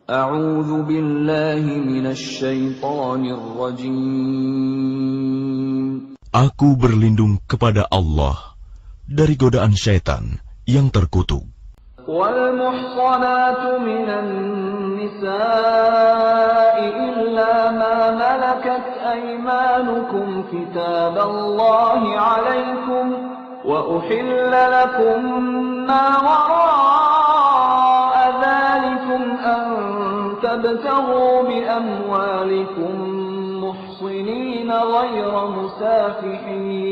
A'udzu billahi minasy syaithanir rajim. Aku berlindung kepada Allah dari godaan syaitan yang terkutuk. Wal muhsanatu minan nisa'i illa ma malakat aymanukum kitaballahi 'alaykum wa uhilla lakum ma wara'a dhalikum an tabtaghu bi amwalikum muhsinina ghayra musafihin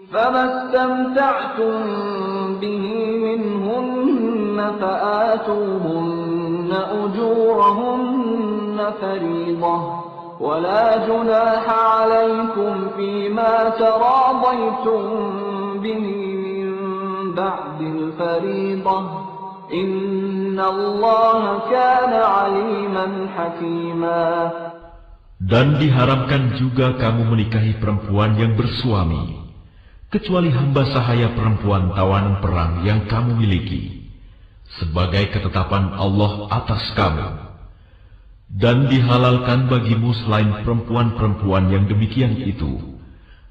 fama istamta'tum bihi minhunna fa'atuhunna ujurahunna fariidah wa la junaha 'alaykum fima taradaytum bihi min ba'dil fariidah innallaha kana 'aliman hakima. Dan diharamkan juga kamu menikahi perempuan yang bersuami, kecuali hamba sahaya perempuan tawanan perang yang kamu miliki, sebagai ketetapan Allah atas kamu. Dan dihalalkan bagimu selain perempuan-perempuan yang demikian itu,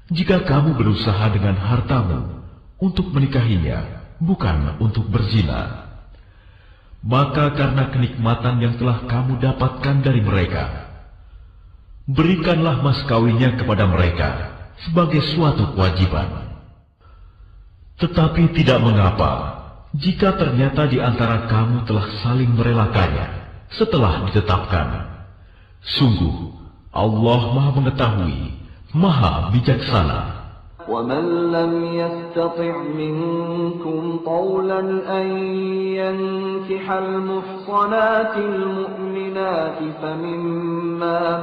jika kamu berusaha dengan hartamu untuk menikahinya, bukan untuk berzina. Maka karena kenikmatan yang telah kamu dapatkan dari mereka, berikanlah mas kawinnya kepada mereka sebagai suatu kewajiban. Tetapi tidak mengapa jika ternyata di antara kamu telah saling merelakannya setelah ditetapkan. Sungguh Allah Maha Mengetahui, Maha Bijaksana. وَمَنْ لَمْ يَسْتَطِعْ مِنْكُمْ طَوْلًا أَنْ يَنْكِحَ الْمُحْصَنَاتِ الْمُؤْمِنَاتِ فَمِمَّا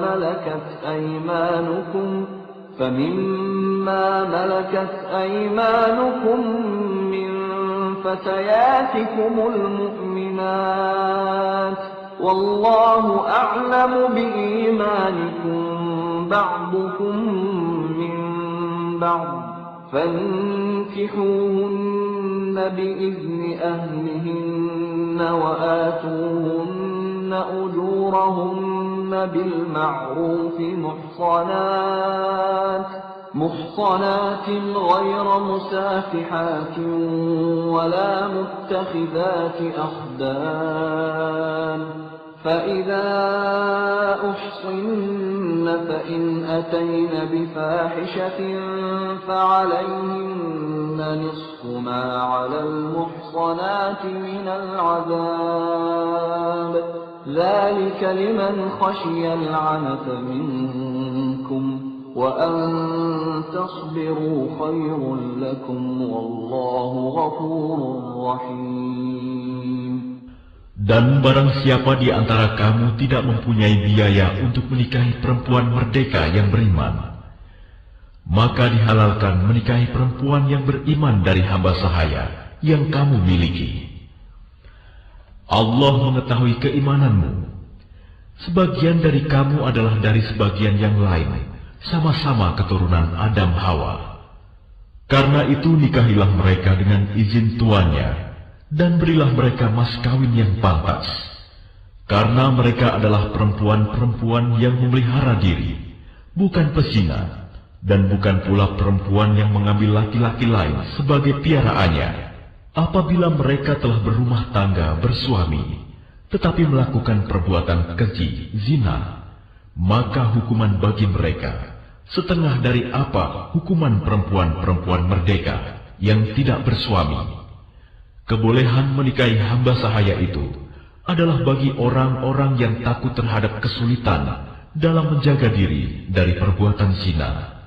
مَلَكَتْ أَيْمَانُكُمْ مِنْ فَتَيَاتِكُمُ الْمُؤْمِنَاتِ وَاللَّهُ أَعْلَمُ بِإِيمَانِكُمْ بَعْضُكُمْ مِنْ بعض فانكحوهن بإذن أهلهن وآتوهن أجورهن بالمعروف محصنات غير مسافحات ولا متخذات أخدان فإذا أحصن فإن أتين بفاحشة فعليهن نصف ما على المحصنات من العذاب ذلك لمن خشي العنت منكم وأن تصبروا خير لكم والله غفور رحيم. Dan barang siapa di antara kamu tidak mempunyai biaya untuk menikahi perempuan merdeka yang beriman, maka dihalalkan menikahi perempuan yang beriman dari hamba sahaya yang kamu miliki. Allah mengetahui keimananmu. Sebagian dari kamu adalah dari sebagian yang lain, sama-sama keturunan Adam Hawa. Karena itu nikahilah mereka dengan izin tuannya, dan berilah mereka mas kawin yang pantas, karena mereka adalah perempuan-perempuan yang memelihara diri, bukan pezina, dan bukan pula perempuan yang mengambil laki-laki lain sebagai piaraannya. Apabila mereka telah berumah tangga bersuami, tetapi melakukan perbuatan keji, zina, maka hukuman bagi mereka setengah dari apa hukuman perempuan-perempuan merdeka yang tidak bersuami. Kebolehan menikahi hamba sahaya itu adalah bagi orang-orang yang takut terhadap kesulitan dalam menjaga diri dari perbuatan zina.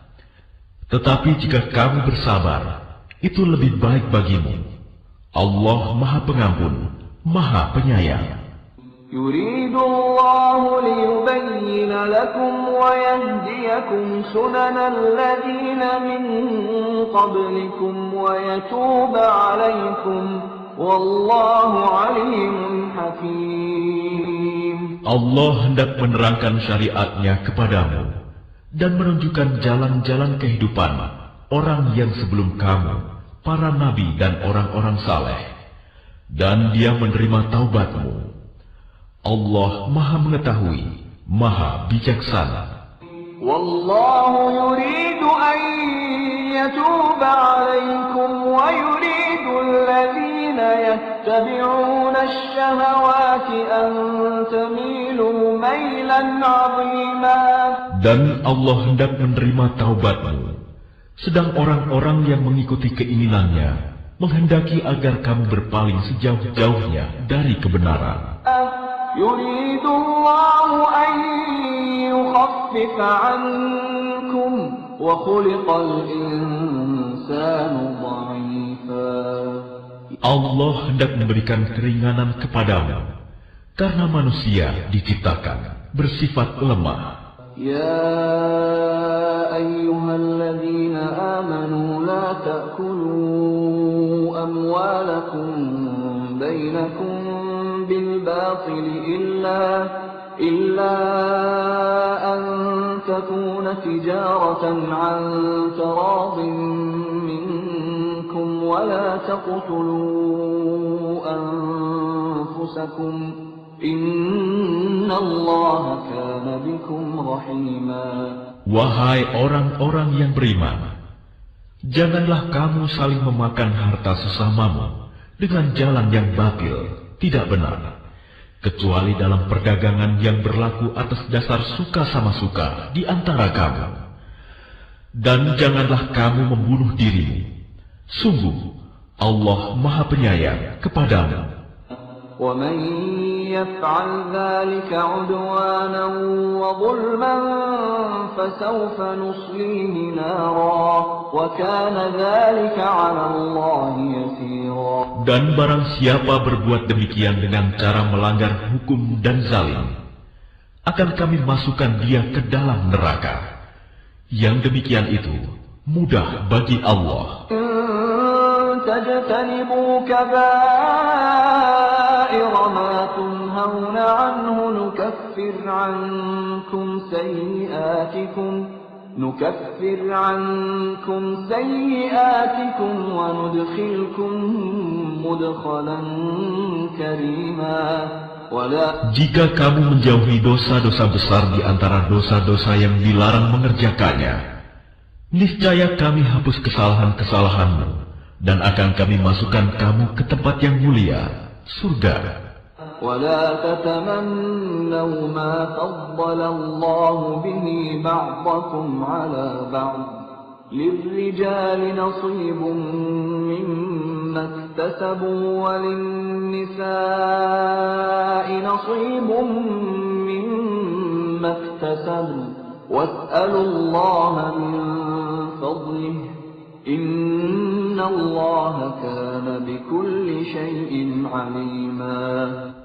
Tetapi jika kamu bersabar, itu lebih baik bagimu. Allah Maha Pengampun, Maha Penyayang. Yuridullahu liyubayyina lakum wa yahdiyakum sunanal ladzina min qablikum wa yatuba 'alaikum wallahu 'alimun hakim. Allah hendak menerangkan syariatnya kepadamu dan menunjukkan jalan-jalan kehidupan orang yang sebelum kamu, para nabi dan orang-orang saleh, dan Dia menerima taubatmu. Allah Maha Mengetahui, Maha Bijaksana. Wallahu yuridu an yatuba 'alaykum wa yuridu alladhina yattabi'una ash-shahawati an tamilu mailan 'azima. Dan Allah hendak menerima taubatmu, sedang orang-orang yang mengikuti keinginannya menghendaki agar kamu berpaling sejauh-jauhnya dari kebenaran. Yuridu Allahu an yukhaffifa 'ankum wa khuliqal insanu dha'ifa. Allah hendak memberikan keringanan kepadamu karena manusia diciptakan bersifat lemah. يا أيها الذين آمنوا لا تأكلوا أموالكم بينكم بالباطل إلا أن تكون تجارة عن تراض منكم ولا تقتلوا أنفسكم Inna Allah kana bikum rahima. Wahai orang-orang yang beriman, janganlah kamu saling memakan harta sesamamu dengan jalan yang batil, tidak benar, kecuali dalam perdagangan yang berlaku atas dasar suka sama suka di antara kamu. Dan janganlah kamu membunuh dirimu. Sungguh, Allah Maha Penyayang kepadamu. وَمَنْ يَفْعَلْ ذَلِكَ عُدْوَانًا وَظُلْمًا فَسَوْفَ نُصْلِيهِ نَارًا وَكَانَ ذَلِكَ عَلَى اللَّهِ يَسِيرًا. Dan barang siapa berbuat demikian dengan cara melanggar hukum dan zalim, akan kami masukkan dia ke dalam neraka. Yang demikian itu mudah bagi Allah. تَجْتَنِبُوا كَبَائِرَ مَا تُنْهَوْنَ عَنْهُ نُكَفِّرْ عَنْكُمْ سَيِّئَاتِكُمْ وَنُدْخِلْكُمْ مُدْخَلًا كَرِيمًا. Jika kamu menjauhi dosa-dosa besar di antara dosa-dosa yang dilarang mengerjakannya, niscaya kami hapus kesalahan-kesalahanmu dan akan kami masukkan kamu ke tempat yang mulia, surga. وَلَا تَتَمَنَّوْا مَا فَضَّلَ اللَّهُ بِهِ بَعْضَكُمْ عَلَى بَعْضٍ لِلرِّجَالِ نَصِيبٌ مِّمَّا اكْتَسَبُوا وَلِلنِّسَاءِ نَصِيبٌ مِّمَّا اكْتَسَبْنَ وَاسْأَلُوا اللَّهَ مِن فَضْلِهِ Inna Allah kana bikulli syai'in 'alima.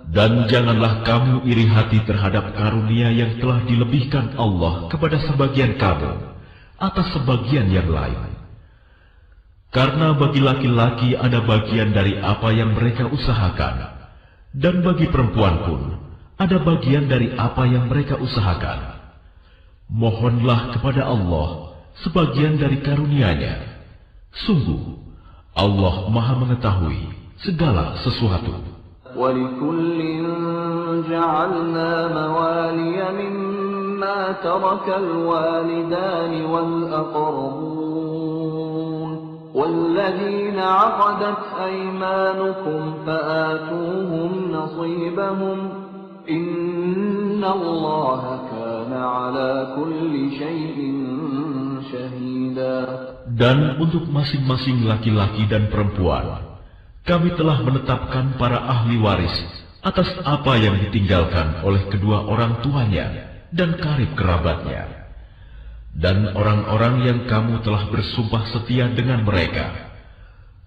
Dan janganlah kamu iri hati terhadap karunia yang telah dilebihkan Allah kepada sebagian kamu atas sebagian yang lain. Karena bagi laki-laki ada bagian dari apa yang mereka usahakan, dan bagi perempuan pun ada bagian dari apa yang mereka usahakan. Mohonlah kepada Allah sebagian dari karunia-Nya. Sungguh, Allah Maha Mengetahui segala sesuatu. وَلِكُلٍّ جَعَلْنَا مَوَالِيَ مِمَّا تَرَكَ الْوَالِدَانِ وَالْأَقْرَبُونَ وَالَّذِينَ عَقَدَتْ أَيْمَانُكُمْ فَآتُوهُمْ نَصِيبَهُمْ إِنَّ اللَّهَ كَانَ عَلَى كُلِّ شَيْءٍ شَهِيدًا. Dan untuk masing-masing laki-laki dan perempuan, kami telah menetapkan para ahli waris atas apa yang ditinggalkan oleh kedua orang tuanya dan karib kerabatnya. Dan orang-orang yang kamu telah bersumpah setia dengan mereka,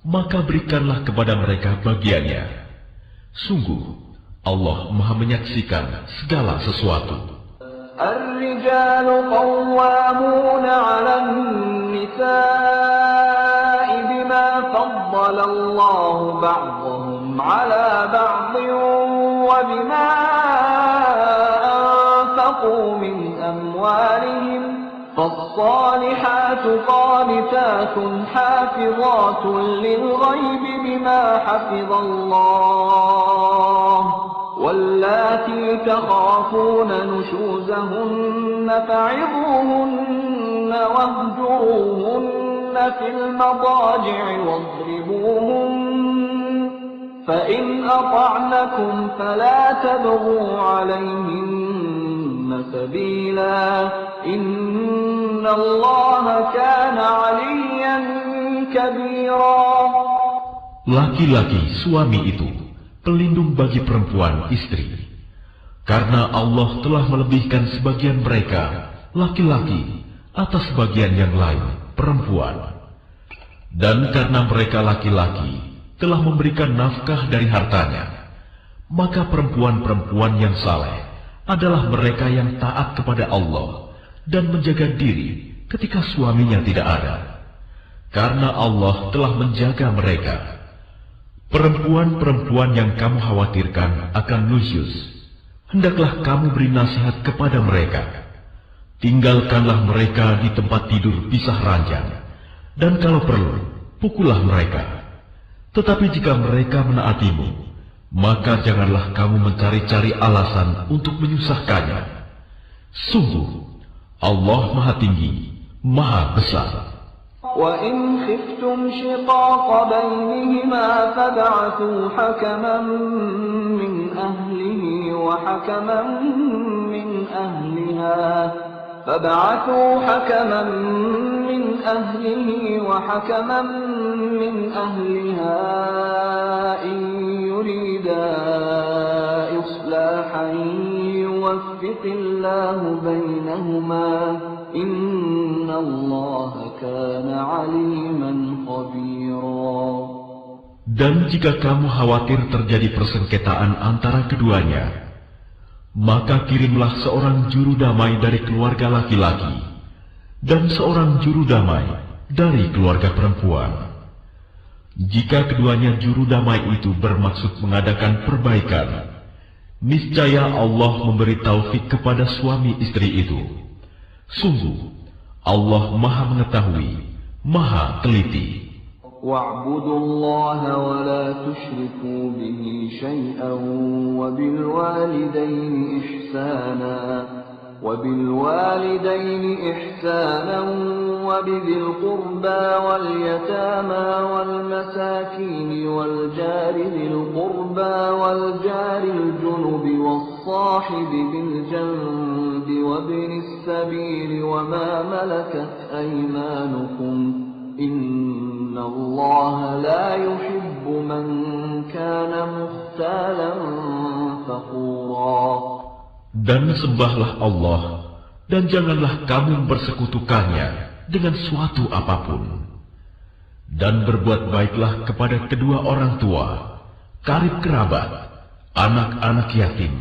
maka berikanlah kepada mereka bagiannya. Sungguh, Allah Maha menyaksikan segala sesuatu. الرجال قوامون على النساء بما فضل الله بعضهم على بعض وبما أنفقوا من أموالهم فالصالحات قانتات حافظات للغيب بما حفظ الله واللاتي تخافون نشوزهن فعظوهن واهجروهن في المضاجع واضربوهن فإن أطعنكم فلا تبغوا عليهن سبيلا إن الله كان عليا كبيرا. Laki-laki suami itu pelindung bagi perempuan istri, karena Allah telah melebihkan sebagian mereka laki-laki atas sebagian yang lain perempuan, dan karena mereka laki-laki telah memberikan nafkah dari hartanya, maka perempuan-perempuan yang saleh adalah mereka yang taat kepada Allah dan menjaga diri ketika suaminya tidak ada, karena Allah telah menjaga mereka. Perempuan-perempuan yang kamu khawatirkan akan nusyuz, hendaklah kamu beri nasihat kepada mereka. Tinggalkanlah mereka di tempat tidur pisah ranjang, dan kalau perlu, pukullah mereka. Tetapi jika mereka menaatimu, maka janganlah kamu mencari-cari alasan untuk menyusahkannya. Sungguh, Allah Maha Tinggi, Maha Besar. وَإِنْ خِفْتُمْ شِقَاقَ بَيْنِهِمَا فَابْعَثُوا حَكَمًا مِنْ أَهْلِهِ وَحَكَمًا مِنْ أَهْلِهَا إِنْ يُرِيدَا إِصْلَاحًا يُوَفِّقِ اللَّهُ بَيْنَهُمَا إِنَّ اللَّهَ كَانَ عَلِيمًا خَبِيرًا. Dan jika kamu khawatir terjadi persengketaan antara keduanya, maka kirimlah seorang juru damai dari keluarga laki-laki dan seorang juru damai dari keluarga perempuan. Jika keduanya juru damai itu bermaksud mengadakan perbaikan, niscaya Allah memberi taufik kepada suami istri itu. Sungguh, Allah Maha Mengetahui, Maha Teliti. وَاعْبُدُوا اللَّهَ وَلَا تُشْرِكُوا بِهِ شَيْئًا وَبِالْوَالِدَيْنِ إِحْسَانًا وَبِذِي الْقُرْبَى وَالْيَتَامَى وَالْمَسَاكِينِ وَالْجَارِ ذِي الْقُرْبَى وَالْجَارِ الْجُنُبِ وَالصَّاحِبِ بِالْجَنبِ وَابْنِ السَّبِيلِ وَمَا مَلَكَتْ أَيْمَانُكُمْ إِنَّ اللَّهَ لَا يُحِبُّ مَنْ كَانَ مُخْتَالًا فَخُورًا. Dan sembahlah Allah, dan janganlah kamu bersekutukannya dengan suatu apapun. Dan berbuat baiklah kepada kedua orang tua, karib kerabat, anak-anak yatim,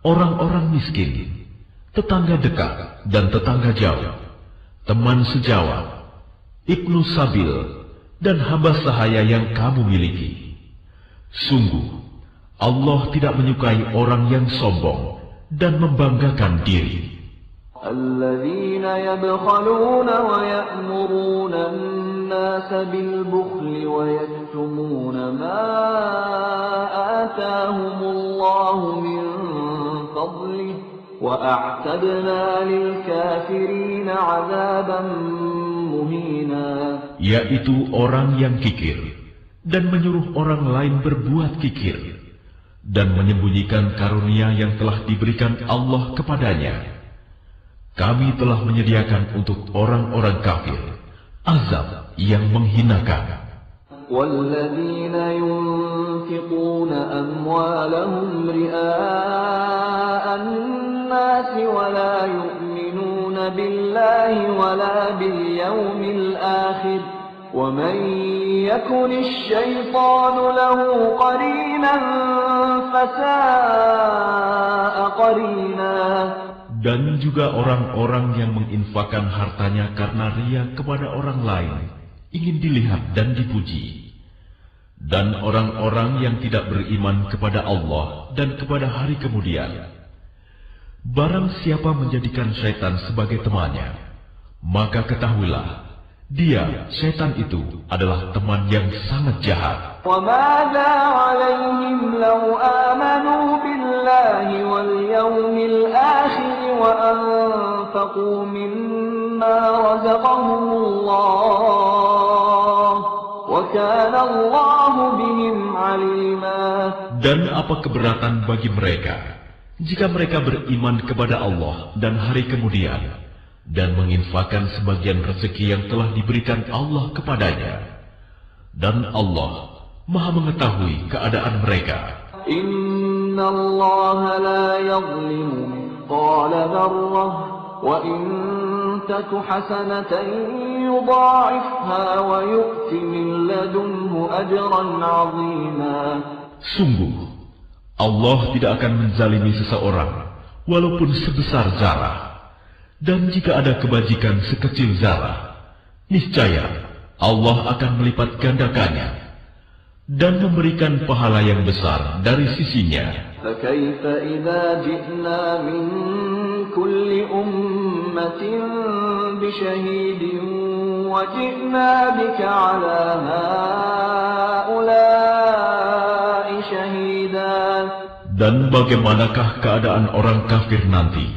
orang-orang miskin, tetangga dekat dan tetangga jauh, teman sejawat, ibnu sabil, dan hamba sahaya yang kamu miliki. Sungguh, Allah tidak menyukai orang yang sombong dan membanggakan diri. الَّذِينَ يَبْخَلُونَ وَيَأْمُرُونَ النَّاسَ بِالْبُخْلِ وَيَكْتُمُونَ مَا آتَاهُمُ اللَّهُ مِنْ فَضْلِهِ وَأَعْتَدْنَا لِلْكَافِرِينَ عَذَابًا مُهِينًا. Yaitu orang yang kikir dan menyuruh orang lain berbuat kikir, dan menyembunyikan karunia yang telah diberikan Allah kepadanya. Kami telah menyediakan untuk orang-orang kafir azab yang menghinakan. وَالَّذِينَ يُنْفِقُونَ أَمْوَالَهُمْ رِئَاءَ النَّاسِ وَلَا يُؤْمِنُونَ بِاللَّهِ وَلَا بِالْيَوْمِ الْآخِرِ وَمَنْ يَكُنِ الشَّيْطَانُ لَهُ قَرِينًا فَسَاءَ قَرِينًا. Dan juga orang-orang yang menginfakkan hartanya karena ria kepada orang lain, ingin dilihat dan dipuji. Dan orang-orang yang tidak beriman kepada Allah dan kepada hari kemudian. Barang siapa menjadikan syaitan sebagai temannya, maka ketahuilah, dia, syaitan itu, adalah teman yang sangat jahat. وَمَاذَا عَلَيْهِمْ لَوْ آمَنُوا بِاللَّهِ وَالْيَوْمِ وأنفقوا مما رزقهم الله وكان الله بهم عليما. Dan apa keberatan bagi mereka jika mereka beriman kepada Allah dan hari kemudian dan menginfakkan sebagian rezeki yang telah diberikan Allah kepadanya, dan Allah Maha mengetahui keadaan mereka. Inna Allah la yazlimu mithqala dzarrah wa in taku hasanatan yudha'ifha wa yu'ti min ladunhu ajran 'azima. Sungguh Allah tidak akan menzalimi seseorang walaupun sebesar zarah, dan jika ada kebajikan sekecil zarah, niscaya Allah akan melipat gandakannya dan memberikan pahala yang besar dari sisinya. فَكَيْفَ إِذَا جِئْنَا مِنْ كُلِّ أُمَّةٍ بِشَهِيدٍ وَجِئْنَا بِكَ عَلَى هَؤُلَاءِ شَهِيدًا. Dan bagaimanakah keadaan orang kafir nanti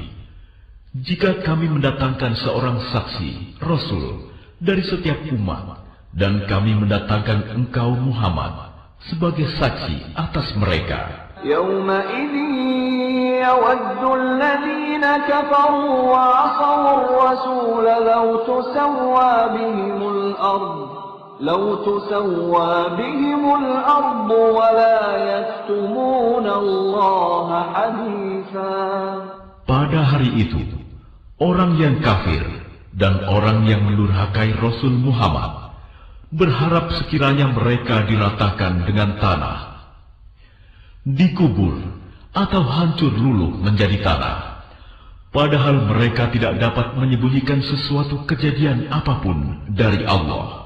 jika kami mendatangkan seorang saksi, Rasul, dari setiap umat, dan kami mendatangkan engkau Muhammad sebagai saksi atas mereka? يَوْمَئِذٍ يَوَدُّ الَّذِينَ كَفَرُوا وَعَصَوُا الرَّسُولَ لَوْ تُسَوَّى بِهِمُ الْأَرْضُ وَلَا يَكْتُمُونَ اللَّهَ حَدِيثًا. Pada hari itu, orang yang kafir dan orang yang mendurhakai Rasul Muhammad berharap sekiranya mereka diratakan dengan tanah, dikubur atau hancur luluh menjadi tanah, padahal mereka tidak dapat menyembunyikan sesuatu kejadian apapun dari Allah.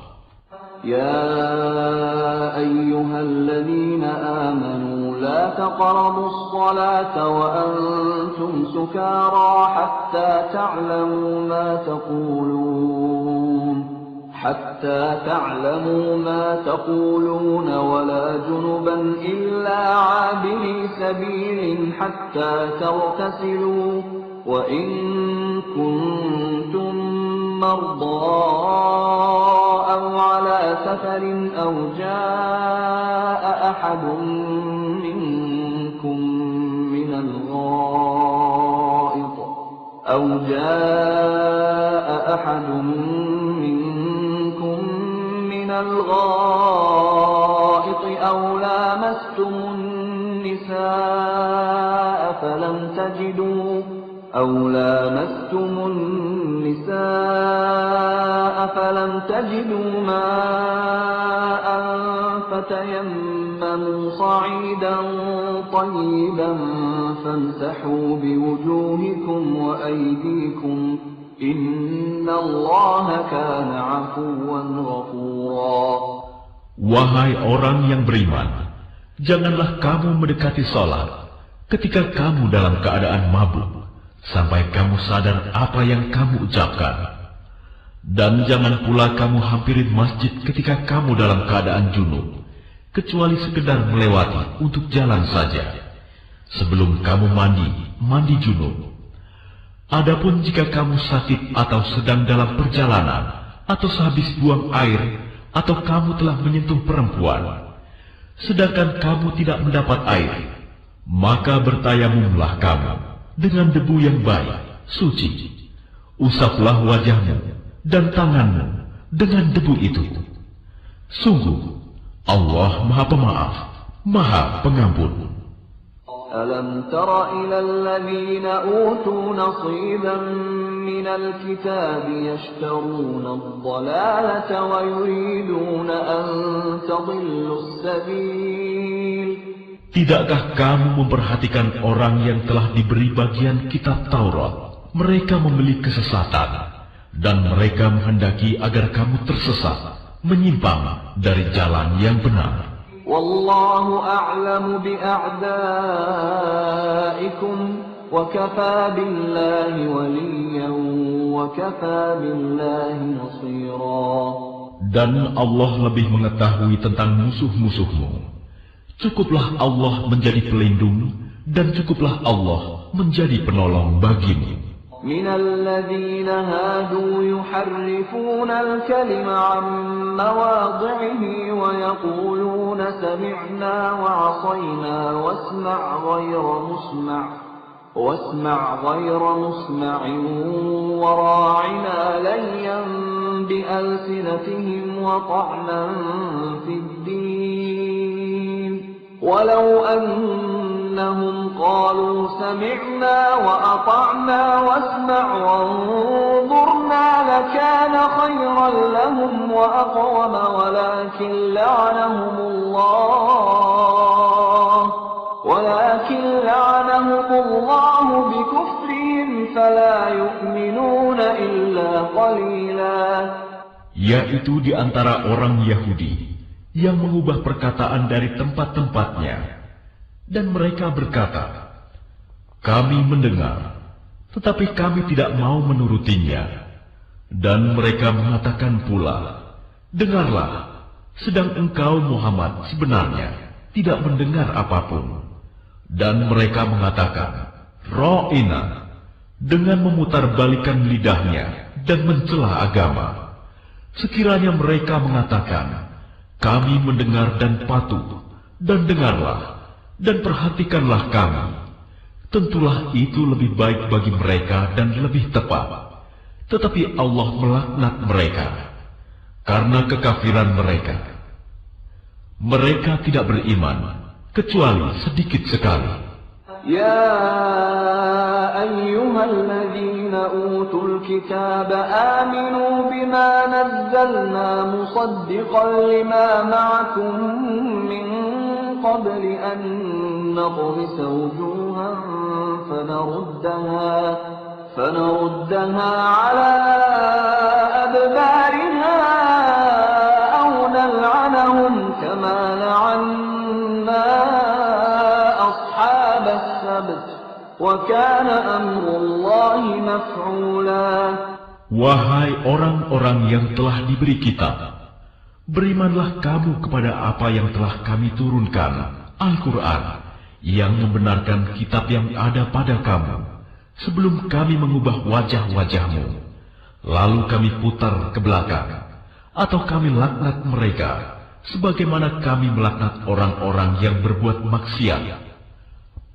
يا أيها الذين آمنوا لا تقربوا الصلاة وأنتم سكارى حتى تعلموا ما تقولون ولا جنبا إلا عابري سبيل حتى تغتسلوا وإن كنتم مرضى أو على سفر أو جاء أحد منكم من الغائط أو لامستم النساء فلم تجدوا ماء فتيمموا صعيدا طيبا فامسحوا بوجوهكم وأيديكم إن الله كان عفوا غفورا. Wahai orang yang beriman, janganlah kamu mendekati salat ketika kamu dalam keadaan mabuk, sampai kamu sadar apa yang kamu ucapkan. Dan jangan pula kamu hampirin masjid ketika kamu dalam keadaan junub, kecuali sekedar melewati untuk jalan saja. Sebelum kamu mandi junub. Adapun jika kamu sakit atau sedang dalam perjalanan, atau sehabis buang air, atau kamu telah menyentuh perempuan, sedangkan kamu tidak mendapat air, maka bertayamumlah kamu dengan debu yang baik, suci. Usaplah wajahmu dan tanganmu dengan debu itu. Sungguh, Allah Maha Pemaaf, Maha Pengampun. أَلَمْ تَرَ إِلَى الَّذِينَ أُوتُوا نَصِيبًا مِنَ الْكِتَابِ يَشْتَرُونَ الضَّلَالَةَ وَيُرِيدُونَ أَن تَضِلُّوا السَّبِيلَ. Tidakkah kamu memperhatikan orang yang telah diberi bagian kitab Taurat? Mereka membeli kesesatan, dan mereka menghendaki agar kamu tersesat, menyimpang dari jalan yang benar. Wallahu a'lamu bi'a'daikum wa kafa billahi waliyan wa kafa billahi nasira. Dan Allah lebih mengetahui tentang musuh-musuhmu. Cukuplah Allah menjadi pelindung, dan cukuplah Allah menjadi penolong bagimu. من الذين هادوا يحرفون الكلم عن مواضعه ويقولون سمعنا وعصينا واسمع غير مسمع وراعنا ليا بألسنتهم وطعنا في الدين ولو أنهم قالوا سمعنا وأطعنا واسمع وانظرنا لكان خيرا لهم وأقوم ولكن لعنهم الله بكفرهم فلا يؤمنون إلا قليلا. Yaitu di antara orang Yahudi yang mengubah perkataan dari tempat-tempatnya, dan mereka berkata, kami mendengar, tetapi kami tidak mau menurutinya. Dan mereka mengatakan pula, dengarlah, sedang engkau Muhammad sebenarnya tidak mendengar apapun. Dan mereka mengatakan, Ra'ina, dengan memutarbalikkan lidahnya dan mencela agama. Sekiranya mereka mengatakan, kami mendengar dan patuh, dan dengarlah, dan perhatikanlah kami. Tentulah itu lebih baik bagi mereka dan lebih tepat. Tetapi Allah melaknat mereka karena kekafiran mereka. Mereka tidak beriman kecuali sedikit sekali. Ya ayyuhalladzina utul kitab aminu bima nazzalna musaddiqan lima ma'akum min qabli an naqmisa wujuhan فنردها على أدبارها أو نلعنهم كما لعنا أصحاب السبت وكان أمر الله مفعولا. Wahai orang-orang yang telah diberi kitab, berimanlah kamu kepada apa yang telah kami turunkan, Al-Quran, yang membenarkan kitab yang ada pada kamu, sebelum kami mengubah wajah-wajahmu, lalu kami putar ke belakang, atau kami laknat mereka, sebagaimana kami melaknat orang-orang yang berbuat maksiat.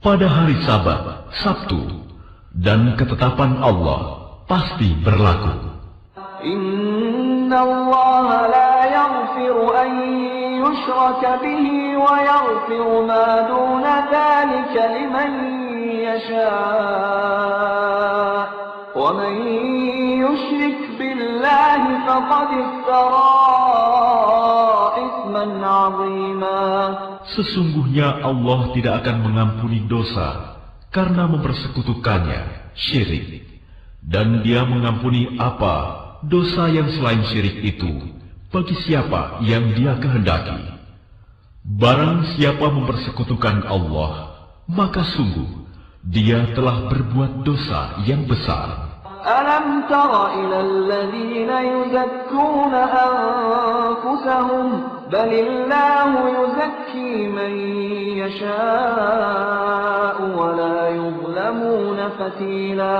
Pada hari Sabat, Sabtu, dan ketetapan Allah pasti berlaku. Inna Allah la yaghfiru an yushraka bihi wa yaghfiru ma duna dhalika liman يشاء ومن يشرك بالله فقد افترى إثما عظيما. Sesungguhnya Allah tidak akan mengampuni dosa karena mempersekutukannya, syirik. Dan Dia mengampuni apa dosa yang selain syirik itu bagi siapa yang Dia kehendaki. Barang siapa mempersekutukan Allah, maka sungguh Dia telah berbuat dosa yang besar. Alam tara ilal ladzina yuzakkuna anfusahum balillahu yuzakki man yasha'u wa la yuzlamuna fatila.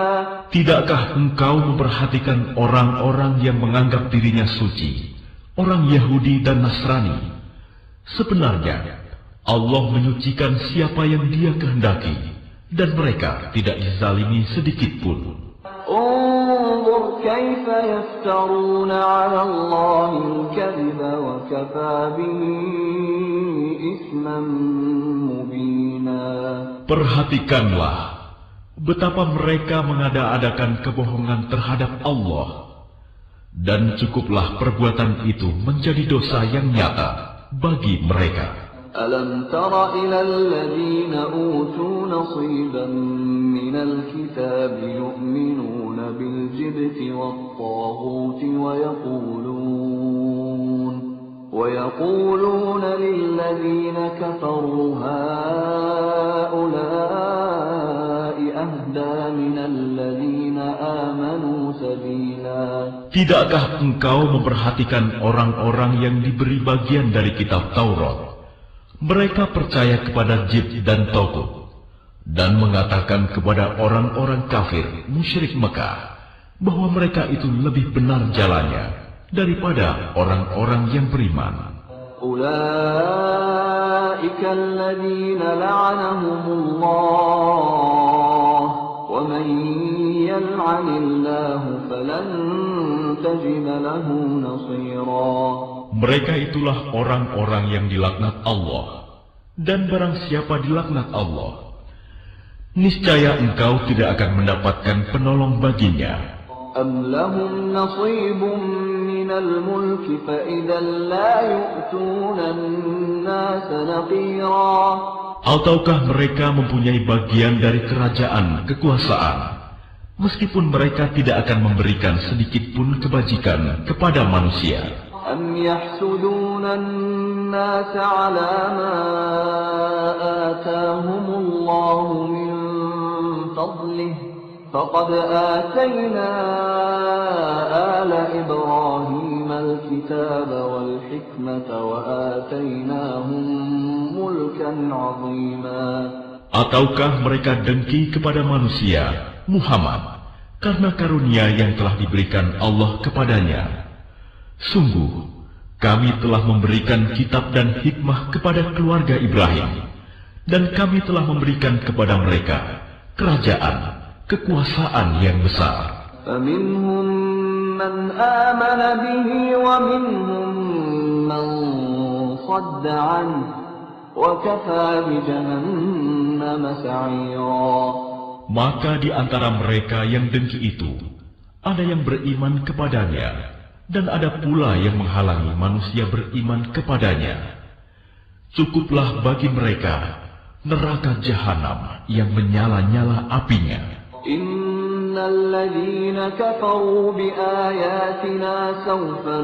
Tidakkah engkau memperhatikan orang-orang yang menganggap dirinya suci, orang Yahudi dan Nasrani? Sebenarnya Allah menyucikan siapa yang Dia kehendaki, dan mereka tidak dizalimi sedikit pun. Unzur kaifa yaftaruna 'ala Allahi al-kadhiba wa kafa bihi isman mubina. Perhatikanlah betapa mereka mengada-adakan kebohongan terhadap Allah, dan cukuplah perbuatan itu menjadi dosa yang nyata bagi mereka. Alam tara ilal ladzina utu nasiban minal kitab yu'minuna bil jibti wat taghuti wa yaquluna lil ladzina kafaru haula'i ahda minal ladzina amanu sabila. Tidakkah engkau memperhatikan orang-orang yang diberi bagian dari kitab Taurat? Mereka percaya kepada Jibt dan Tagut. dan mengatakan kepada orang-orang kafir musyrik Mekah bahwa mereka itu lebih benar jalannya daripada orang-orang yang beriman. أولئك الذين لعنهم الله ومن يلعن الله فلن تجد له نصيرا. Mereka itulah orang-orang yang dilaknat Allah, dan barang siapa dilaknat Allah, niscaya engkau tidak akan mendapatkan penolong baginya. أم لهم نصيب من الملك فإذا لا يؤتون الناس نقيرا. Ataukah mereka mempunyai bagian dari kerajaan kekuasaan, meskipun mereka tidak akan memberikan sedikit pun kebajikan kepada manusia. أم يحسدون الناس على ما آتاهم الله من فضله فقد آتينا آل إبراهيم الكتاب والحكمة وآتيناهم ملكا عظيما. Ataukah mereka dengki kepada manusia, Muhammad, karena karunia yang telah diberikan Allah kepadanya? Sungguh, kami telah memberikan kitab dan hikmah kepada keluarga Ibrahim, dan kami telah memberikan kepada mereka kerajaan, kekuasaan yang besar. فَمِنْهُمْ مَنْ آمَنَ بِهِ وَمِنْهُمْ مَنْ صَدَّ عَنْهُ وَكَفَى بِجَهَنَّمَ سَعِيرًا. Maka di antara mereka yang dengki itu, ada yang beriman kepadanya, dan ada pula yang menghalangi manusia beriman kepadanya. Cukuplah bagi mereka neraka jahanam yang menyala-nyala apinya. Innal ladzina kafaru biayatina sawfa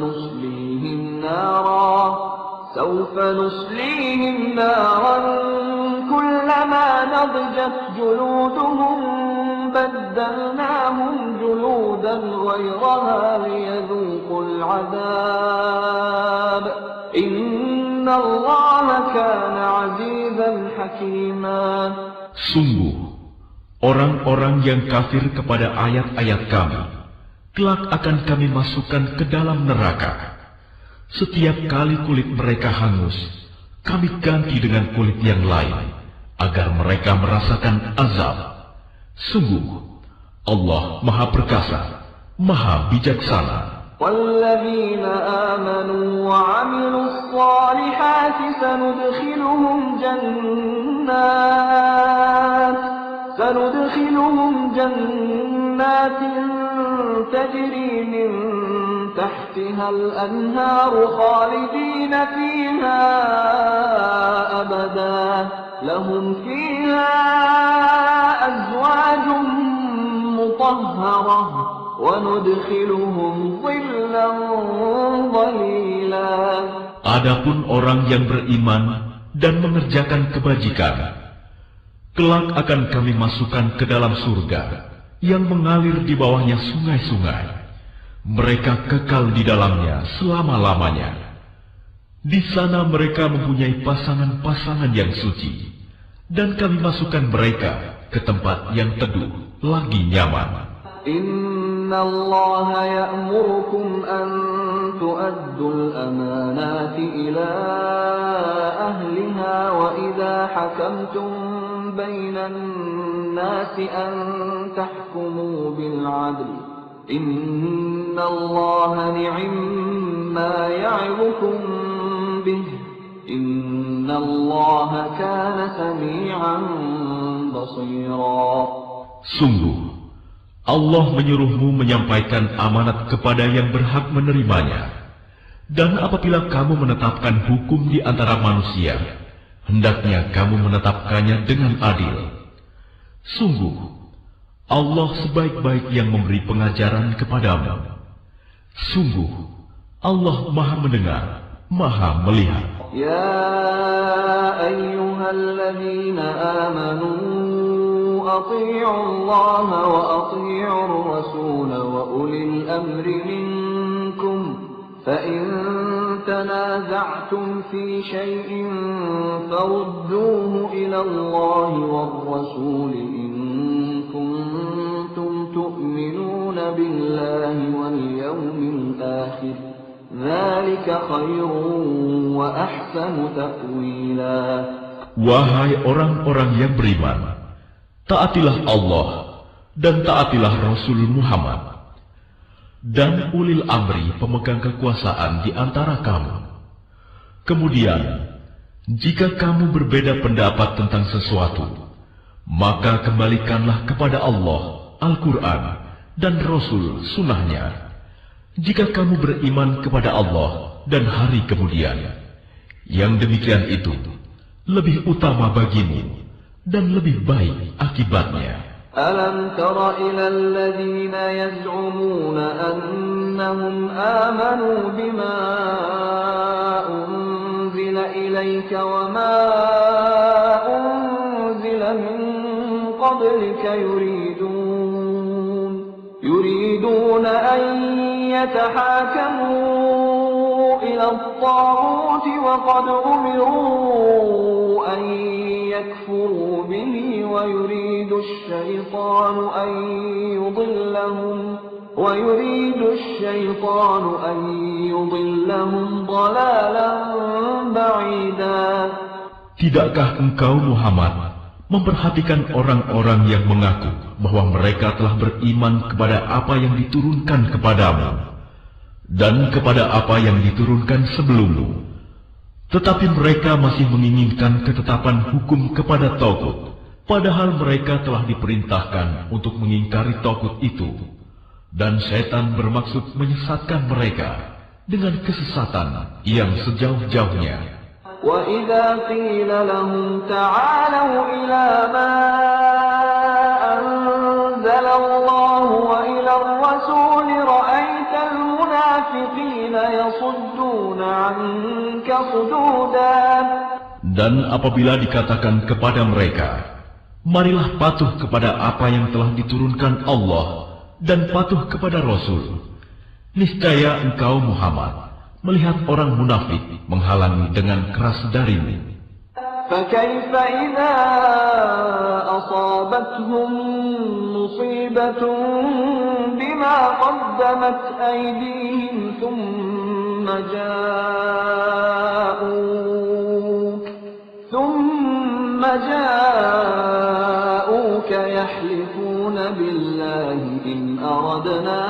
nuslihim naran kullama nadjat juluduhum baddalnahum juludan ghayraha liyadhuqul adab innallaha kana azizan hakima. Sungguh, orang-orang yang kafir kepada ayat-ayat kami, kelak akan kami masukkan ke dalam neraka. Setiap kali kulit mereka hangus, kami ganti dengan kulit yang lain, agar mereka merasakan azab. Sungguh, Allah Maha Perkasa, Maha Bijaksana. وَالَّذِينَ آمَنُوا وَعَمِلُوا الصَّالِحَاتِ سندخلهم جنات تجري من تحتها الأنهار خالدين فيها أبدا لهم فيها أزواج مطهرة وندخلهم ظلا ظليلا. Adapun orang yang beriman dan mengerjakan kebajikan, kelak akan kami masukkan ke dalam surga yang mengalir di bawahnya sungai-sungai. Mereka kekal di dalamnya selama-lamanya. Di sana mereka mempunyai pasangan-pasangan yang suci, dan kami masukkan mereka ke tempat yang teduh lagi nyaman. Inna Allah ya'murukum an tu'addul amanati ila ahliha wa idha hakamtum bainan nasi an tahkumu bil 'adl. Inna Allah ni'ma ya'idukum bih. Inna Allah kana sami'an basira. Sungguh, Allah menyuruhmu menyampaikan amanat kepada yang berhak menerimanya. Dan apabila kamu menetapkan hukum di antara manusia, hendaknya kamu menetapkannya dengan adil. Sungguh, Allah sebaik-baik yang memberi pengajaran kepadamu. Sungguh, Allah Maha mendengar, Maha melihat. Ya ayyuhalladzina amanu ati'u Allah wa ati'u ar-rasul wa ulil amri minkum fa in تنازعتم في شيء فردوه إلى الله والرسول إن كنتم تؤمنون بالله واليوم الآخر ذلك خير وأحسن تأويلا. Wahai orang-orang yang beriman, taatilah Allah dan taatilah Rasul Muhammad dan ulil amri pemegang kekuasaan di antara kamu. Kemudian, jika kamu berbeda pendapat tentang sesuatu, maka kembalikanlah kepada Allah, Al-Quran, dan Rasul Sunnahnya. Jika kamu beriman kepada Allah dan hari kemudian, yang demikian itu lebih utama bagimu dan lebih baik akibatnya. ألم تر إلى الذين يزعمون أنهم آمنوا بما أنزل إليك وما أنزل من قبلك يريدون أن يتحاكموا إلى الطاغوت وقد أمروا أن يكفروا به ويريد الشيطان أن يضلهم ضلالا بعيدا. Tidakkah engkau Muhammad memperhatikan orang-orang yang mengaku bahwa mereka telah beriman kepada apa yang diturunkan kepadamu dan kepada apa yang diturunkan sebelummu, tetapi mereka masih menginginkan ketetapan hukum kepada Tagut, padahal mereka telah diperintahkan untuk mengingkari Tagut itu, dan setan bermaksud menyesatkan mereka dengan kesesatan yang sejauh-jauhnya. وَإِذَا قِيلَ لَهُمْ تَعَالَوْا إِلَى مَا أَنزَلَ اللَّهُ وَإِلَى الرَّسُولِ رَأَيْتَ الْمُنَافِقِينَ يَصُدُّونَ عَنكَ صُدُودًا. Dan apabila dikatakan kepada mereka, marilah patuh kepada apa yang telah diturunkan Allah dan patuh kepada Rasul, niscaya engkau Muhammad melihat orang munafik menghalangi dengan keras darimu. فَكَيْفَ إِذَا أَصَابَتْهُم مُّصِيبَةٌ بِمَا قَدَّمَتْ أَيْدِيهِمْ ثُمَّ جَاءُوكَ يَحْلِفُونَ بِاللَّهِ إِنْ أَرَدْنَا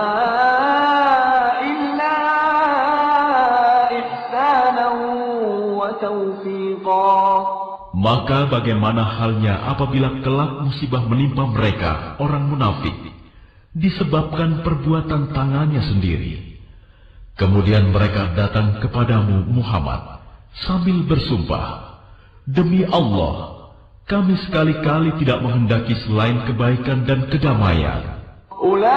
Maka bagaimana halnya apabila kelak musibah menimpa mereka, orang munafik, disebabkan perbuatan tangannya sendiri. Kemudian mereka datang kepadamu Muhammad sambil bersumpah, demi Allah, kami sekali-kali tidak menghendaki selain kebaikan dan kedamaian. أولئك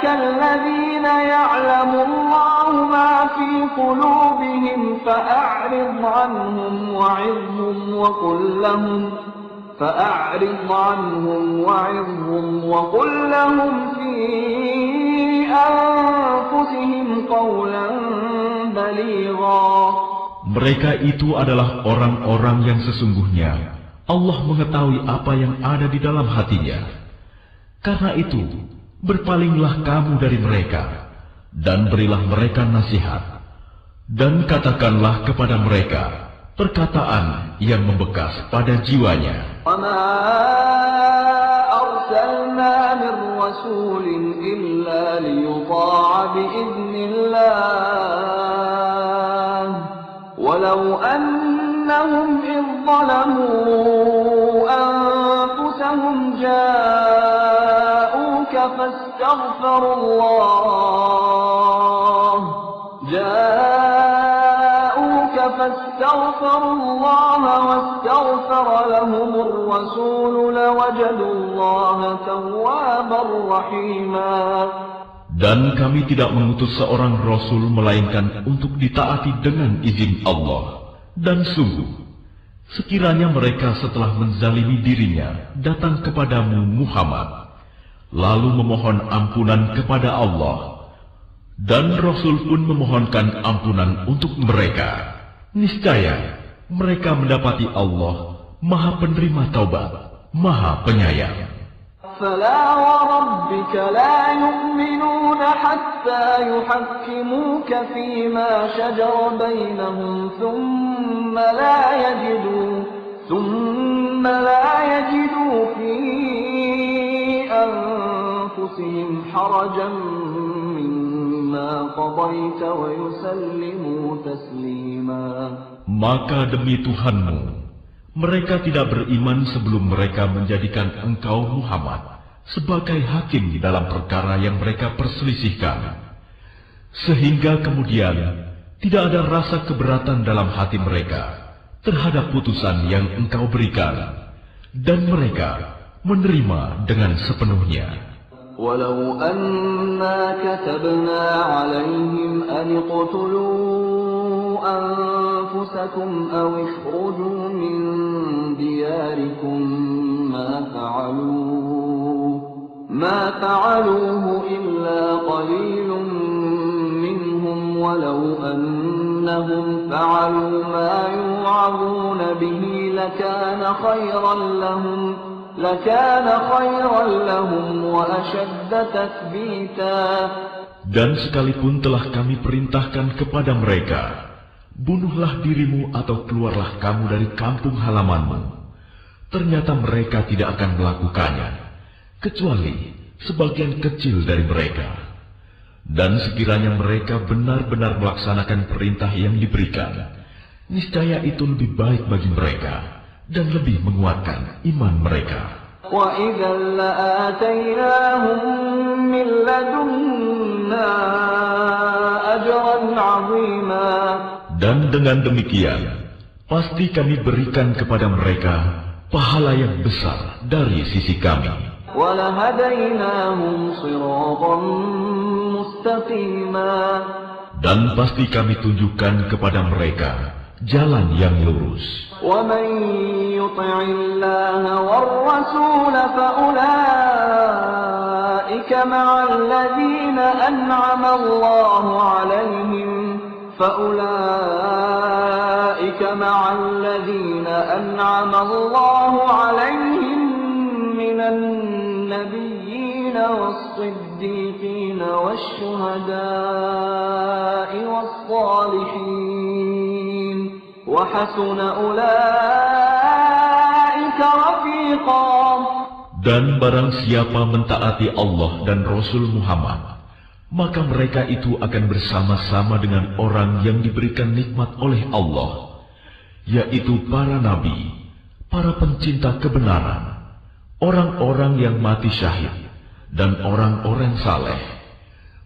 الذين يعلم الله ما في قلوبهم فأعرض عنهم وعظهم وقل لهم في أنفسهم قولا بليغا. Mereka itu adalah orang-orang yang sesungguhnya Allah mengetahui apa yang ada di dalam hatinya. Karena itu, berpalinglah kamu dari mereka, dan berilah mereka nasihat, dan katakanlah kepada mereka perkataan yang membekas pada jiwanya. وَمَا أَرْسَلْنَا مِن رَّسُولٍ إِلَّا لِيُطَاعَ بِإِذْنِ اللَّهِ وَلَوْ أَنَّهُمْ إِذ ظَّلَمُوا أَنفُسَهُمْ جَاءُوكَ فَاسْتَغْفَرُوا اللَّهَ وَاسْتَغْفَرَ لَهُمُ الرَّسُولُ لَوَجَدُوا اللَّهَ تَوَّابًا رَّحِيمًا. Dan kami tidak mengutus seorang Rasul melainkan untuk ditaati dengan izin Allah. Dan sungguh, sekiranya mereka setelah menzalimi dirinya datang kepadamu Muhammad, lalu memohon ampunan kepada Allah, Dan Rasul pun memohonkan ampunan untuk mereka. Niscaya mereka mendapati Allah Maha Penerima Taubat, Maha Penyayang. فلا وربك لا يؤمنون حتى يحكموك فيما شجر بينهم ثم لا يجدوا في أنفسهم حرجا مما قضيت ويسلموا تسليما. Maka demi Tuhanmu, mereka tidak beriman sebelum mereka menjadikan engkau Muhammad sebagai hakim dalam perkara yang mereka perselisihkan. Sehingga kemudian tidak ada rasa keberatan dalam hati mereka terhadap putusan yang engkau berikan, dan mereka menerima dengan sepenuhnya. ولو أنا كتبنا عليهم أن اقتلوا أنفسكم أو اخرجوا من دياركم ما فعلوه إلا قليل منهم ولو أنهم فعلوا ما يوعظون به لكان خيرا لهم وأشد تثبيتا. Dan sekalipun telah kami perintahkan kepada mereka, bunuhlah dirimu atau keluarlah kamu dari kampung halamanmu, ternyata mereka tidak akan melakukannya, kecuali sebagian kecil dari mereka. Dan sekiranya mereka benar-benar melaksanakan perintah yang diberikan, niscaya itu lebih baik bagi mereka dan lebih menguatkan iman mereka. وَإِذًا لَآتَيْنَاهُمْ مِنْ لَدُنَّا أَجْرًا عَظِيمًا. Dan dengan demikian, pasti kami berikan kepada mereka pahala yang besar dari sisi kami. وَلَهَدَيْنَاهُمْ صِرَاطًا مُسْتَقِيمًا. Dan pasti kami tunjukkan kepada mereka jalan yang lurus. وَمَنْ يُطِعِ اللَّهَ وَالرَّسُولَ فَأُولَئِكَ مَعَ الَّذِينَ أَنْعَمَ اللَّهُ عَلَيْهِمْ مِنَ النَّبِيِّينَ وَالصِّدِّيقِينَ وَالشُّهَدَاءِ وَالصَّالِحِينَ وَحَسُنَ أُولَئِكَ رَفِيقًا. Dan barang siapa mentaati Allah dan Rasul Muhammad, maka mereka itu akan bersama-sama dengan orang yang diberikan nikmat oleh Allah, yaitu para nabi, para pencinta kebenaran, orang-orang yang mati syahid, dan orang-orang saleh.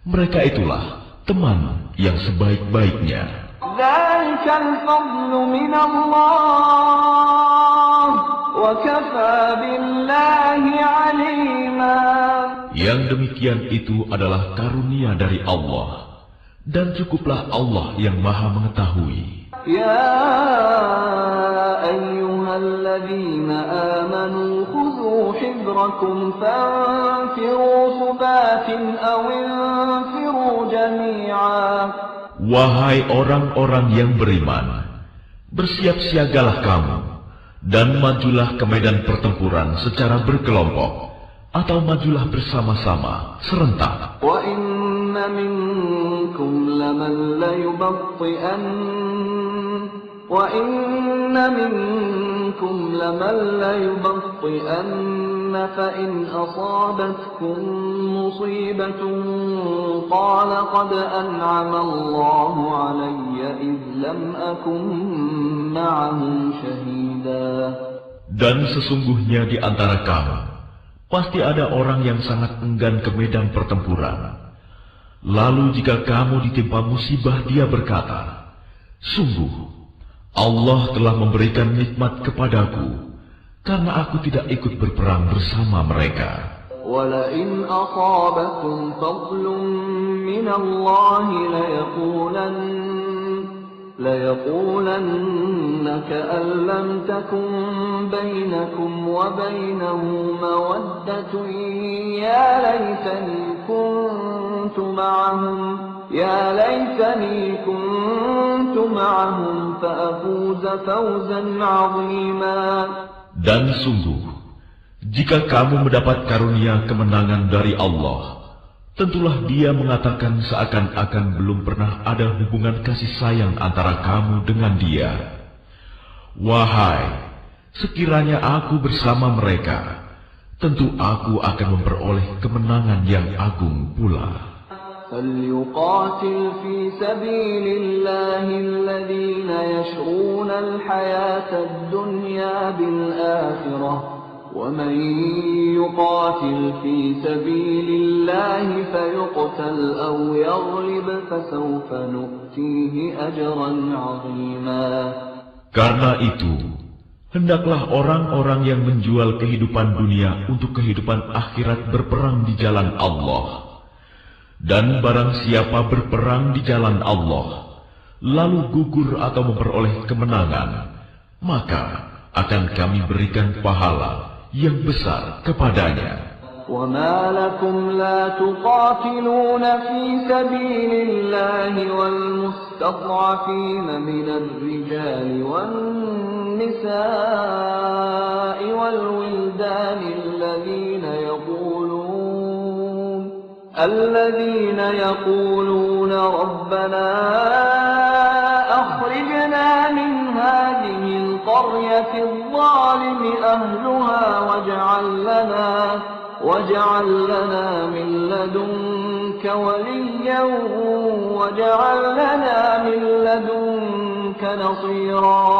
Mereka itulah teman yang sebaik-baiknya. ذَلِكَ الْفَضْلُ مِنَ اللَّهِ وَكَفَى بِاللَّهِ عَلِيمًا. Yang demikian itu adalah karunia dari Allah, dan cukuplah Allah yang Maha mengetahui. يَا أَيُّهَا الَّذِينَ آمَنُوا خُذُوا حِذْرَكُمْ فَانفِرُوا ثُبَاتٍ أَوْ انفِرُوا جَمِيعًا. Wahai orang-orang yang beriman, bersiap-siagalah kamu, dan majulah ke medan pertempuran secara berkelompok, atau majulah bersama-sama, serentak. وَإِنَّ مِنكُمْ لَمَن لَيُبَطِّئَنَّ فَإِنْ أَصَابَتْكُم مُّصِيبَةٌ قَالَ قَدْ أَنْعَمَ اللَّهُ عَلَيَّ إِذْ لَمْ أَكُن مَّعَهُمْ شَهِيدًا. Dan sesungguhnya di antara kamu pasti ada orang yang sangat enggan ke medan pertempuran. Lalu jika kamu ditimpa musibah, dia berkata, "Sungguh, Allah telah memberikan nikmat kepadaku, karena aku tidak ikut berperang bersama mereka." وَلَئِنْ أَصَابَكُمْ فَضْلٌ مِّنَ اللَّهِ لَيَقُولَنَّ كَأَن لَّمْ تَكُن بَيْنَكُمْ وَبَيْنَهُ مَوَدَّةٌ يَا لَيْتَنِي كُنتُ مَعَهُمْ يا ليتني كنت معهم فأفوز فوزا عظيما. Dan sungguh, jika kamu mendapat karunia kemenangan dari Allah, tentulah Dia mengatakan seakan-akan belum pernah ada hubungan kasih sayang antara kamu dengan Dia. Wahai, sekiranya aku bersama mereka, tentu aku akan memperoleh kemenangan yang agung pula. فليقاتل في سبيل الله الذين يشرون الحياة الدنيا بالآخرة ومن يقاتل في سبيل الله فيقتل أو يغلب فسوف نؤتيه أجرا عظيما. Karena itu, hendaklah orang-orang yang menjual kehidupan dunia untuk kehidupan akhirat berperang di jalan Allah. Dan barang siapa berperang di jalan Allah, lalu gugur atau memperoleh kemenangan, maka akan kami berikan pahala yang besar kepadanya. وَمَا لَكُمْ لَا تُقَاتِلُونَ فِي سَبِيلِ اللَّهِ وَالْمُسْتَضْعَفِينَ مِنَ الرِّجَالِ وَالنِّسَاءِ وَالْوِلْدَانِ الذين يقولون ربنا أخرجنا من هذه القرية الظالم أهلها واجعل لنا من لدنك وليا واجعل لنا من لدنك نصيرا.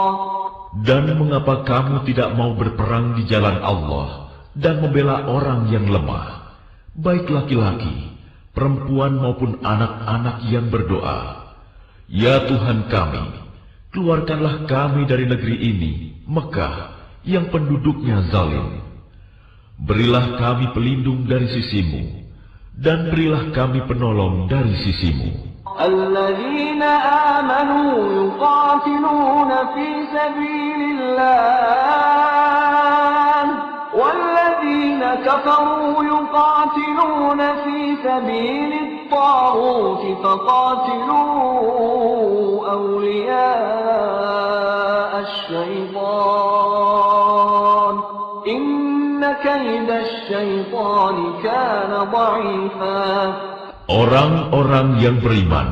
Dan mengapa kamu tidak mau berperang di jalan Allah dan membela orang yang lemah, baik laki-laki, perempuan maupun anak-anak yang berdoa, "Ya Tuhan kami, keluarkanlah kami dari negeri ini, Mekah, yang penduduknya zalim. Berilah kami pelindung dari sisimu, dan berilah kami penolong dari sisimu." الذين آمنوا يقاتلون في سبيل الله والذين كفروا يقاتلون في سبيل الطاغوت فقاتلوا أولياء الشيطان إن كيد الشيطان كان ضعيفا. Orang-orang yang beriman,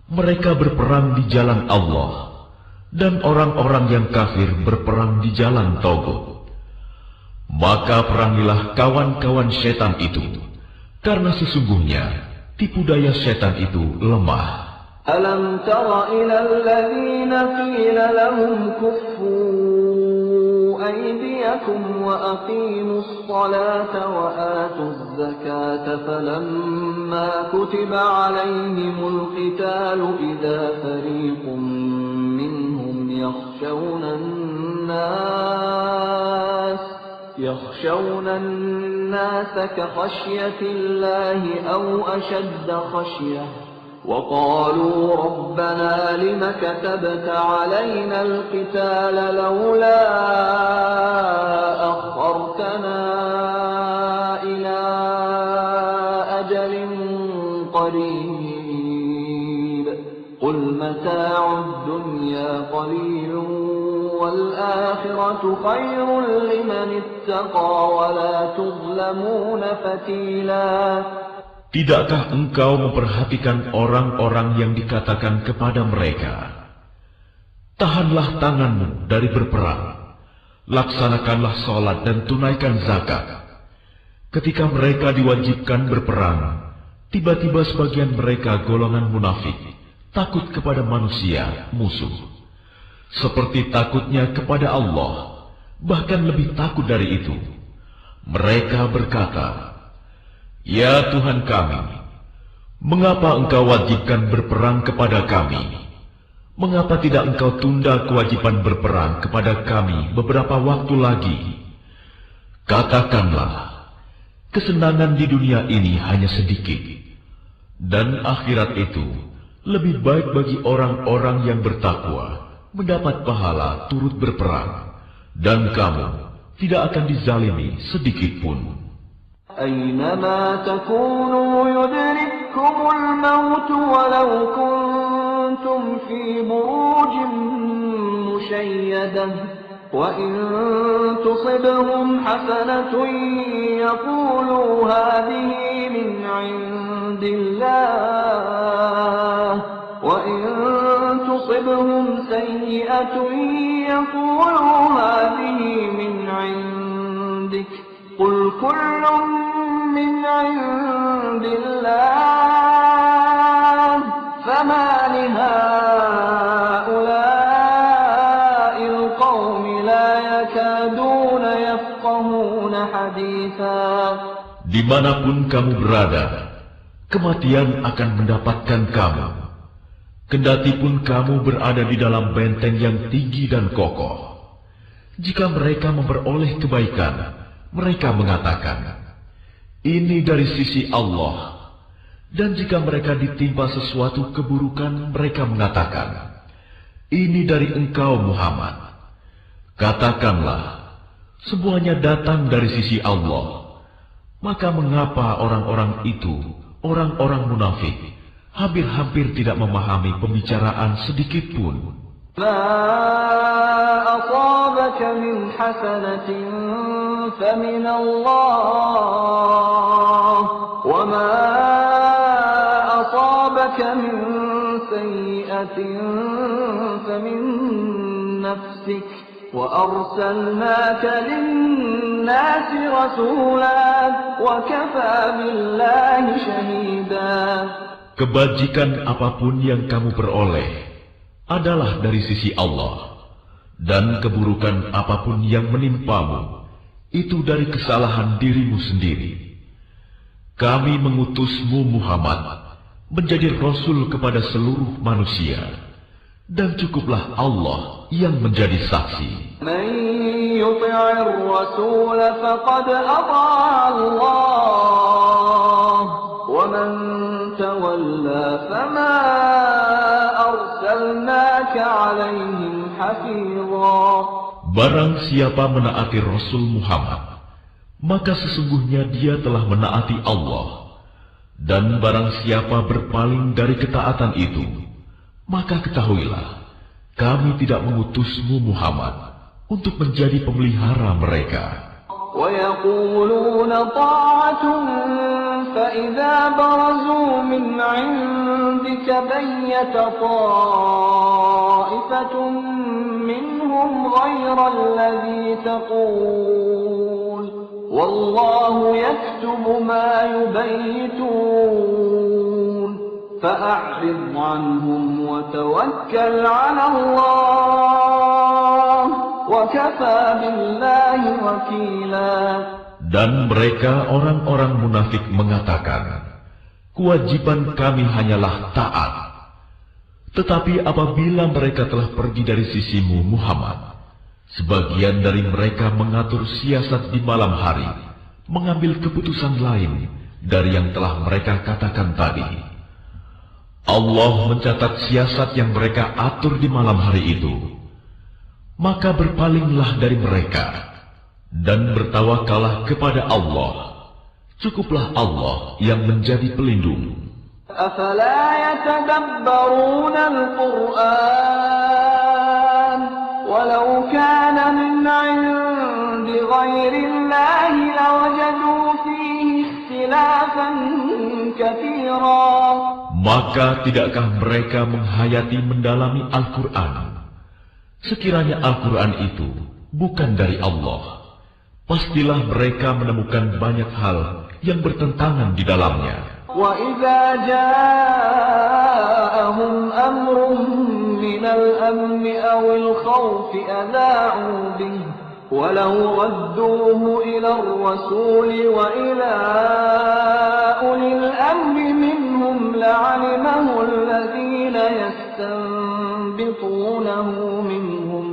mereka berperang di jalan Allah, dan orang-orang yang kafir berperang di jalan Taugut. Maka perangilah kawan-kawan setan itu, karena sesungguhnya tipu daya setan itu lemah. Alam tara ila alladhina qila lahum kuffu aydiyakum wa aqimus salata wa atuz zakata falamma kutiba alayhimul qitalu idza fariqun minhum يخشون الناس كخشية الله أو أشد خشية وقالوا ربنا لم كتبت علينا القتال لولا أخرتنا إلى أجل قريب قل متاع الدنيا قليل والآخرة خير لمن اتقى ولا تظلمون فتيلا. Tidakkah engkau memperhatikan orang-orang yang dikatakan kepada mereka, tahanlah tanganmu dari berperang, laksanakanlah sholat dan tunaikan zakat. Ketika mereka diwajibkan berperang, tiba-tiba sebagian mereka golongan munafik, takut kepada manusia, musuh. Seperti takutnya kepada Allah, bahkan lebih takut dari itu. Mereka berkata, "Ya Tuhan kami, mengapa Engkau wajibkan berperang kepada kami? Mengapa tidak Engkau tunda kewajiban berperang kepada kami beberapa waktu lagi? Katakanlah, kesenangan di dunia ini hanya sedikit, dan akhirat itu lebih baik bagi orang-orang yang bertakwa, mendapat pahala turut berperang, dan kamu tidak akan dizalimi sedikit pun." أينما تكونوا يدرككم يدرككم الموت ولو كنتم في بروج مشيدة وإن تصبهم حسنة يقولوا هذه من عند الله وإن تصبهم سيئة يقولوا هذه من عندك قل كل من عند الله فما لهؤلاء القوم لا يكادون يفقهون حديثا. Dimanapun kamu berada, kematian akan mendapatkan kamu. Kendati pun kamu berada di dalam benteng yang tinggi dan kokoh. Jika mereka memperoleh kebaikan, mereka mengatakan, ini dari sisi Allah. Dan jika mereka ditimpa sesuatu keburukan, mereka mengatakan, ini dari engkau Muhammad. Katakanlah, semuanya datang dari sisi Allah. Maka mengapa orang-orang itu, orang-orang munafik, hampir-hampir tidak memahami pembicaraan sedikit pun? ما أصابك من حسنة فمن الله وما أصابك من سيئة فمن نفسك وأرسلناك للناس رسولا وكفى بالله شهيدا. Kebajikan apapun yang kamu peroleh adalah dari sisi Allah, dan keburukan apapun yang menimpamu itu dari kesalahan dirimu sendiri. Kami mengutusmu Muhammad menjadi Rasul kepada seluruh manusia, dan cukuplah Allah yang menjadi saksi. Man yuti'ir rasul faqad ata'a Allah wa man tawalla fama arsalnaka 'alaihim hafiza. Barang siapa menaati Rasul Muhammad, maka sesungguhnya dia telah menaati Allah. Dan barang siapa berpaling dari ketaatan itu, maka ketahuilah, kami tidak mengutusmu Muhammad untuk menjadi pemelihara mereka. وَيَقُولُونَ طَاعَةٌ فَإِذَا بَرَزُوا مِنْ عِنْدِكَ بَيَّتَ طَائِفَةٌ مِّنْهُمْ غَيْرَ الَّذِي تَقُولُ وَاللَّهُ يَكْتُبُ مَا يُبَيِّتُونَ فَأَعْرِضْ عَنْهُمْ وَتَوَكَّلْ عَلَى اللَّهِ وَكَفَى بِاللَّهِ وَكِيلًا. Dan mereka orang-orang munafik mengatakan, kewajiban kami hanyalah taat. Tetapi apabila mereka telah pergi dari sisimu Muhammad, sebagian dari mereka mengatur siasat di malam hari, mengambil keputusan lain dari yang telah mereka katakan tadi. Allah mencatat siasat yang mereka atur di malam hari itu. Maka berpalinglah dari mereka dan bertawakallah kepada Allah. Cukuplah Allah yang menjadi pelindung. أَفَلَا يَتَدَبَّرُونَ الْقُرْآنَ وَلَوْ كَانَ مِنْ عِنْدِ غَيْرِ اللَّهِ لَوَجَدُوا فِيهِ اخْتِلَافًا كَثِيرًا. Maka tidakkah mereka menghayati mendalami Al-Quran? Sekiranya Al-Quran itu bukan dari Allah, pastilah mereka menemukan banyak hal yang bertentangan di dalamnya. وَإِذَا جَاءَهُمْ أَمْرٌ مِّنَ الْأَمْنِ أَوِ الْخَوْفِ أَذَاعُوا بِهِ وَلَوْ رَدُّوهُ إِلَى الرَّسُولِ وَإِلَى أُولِي الْأَمْرِ مِنْهُمْ لَعَلِمَهُ الَّذِينَ يَسْتَنبِطُونَهُ مِنْهُمْ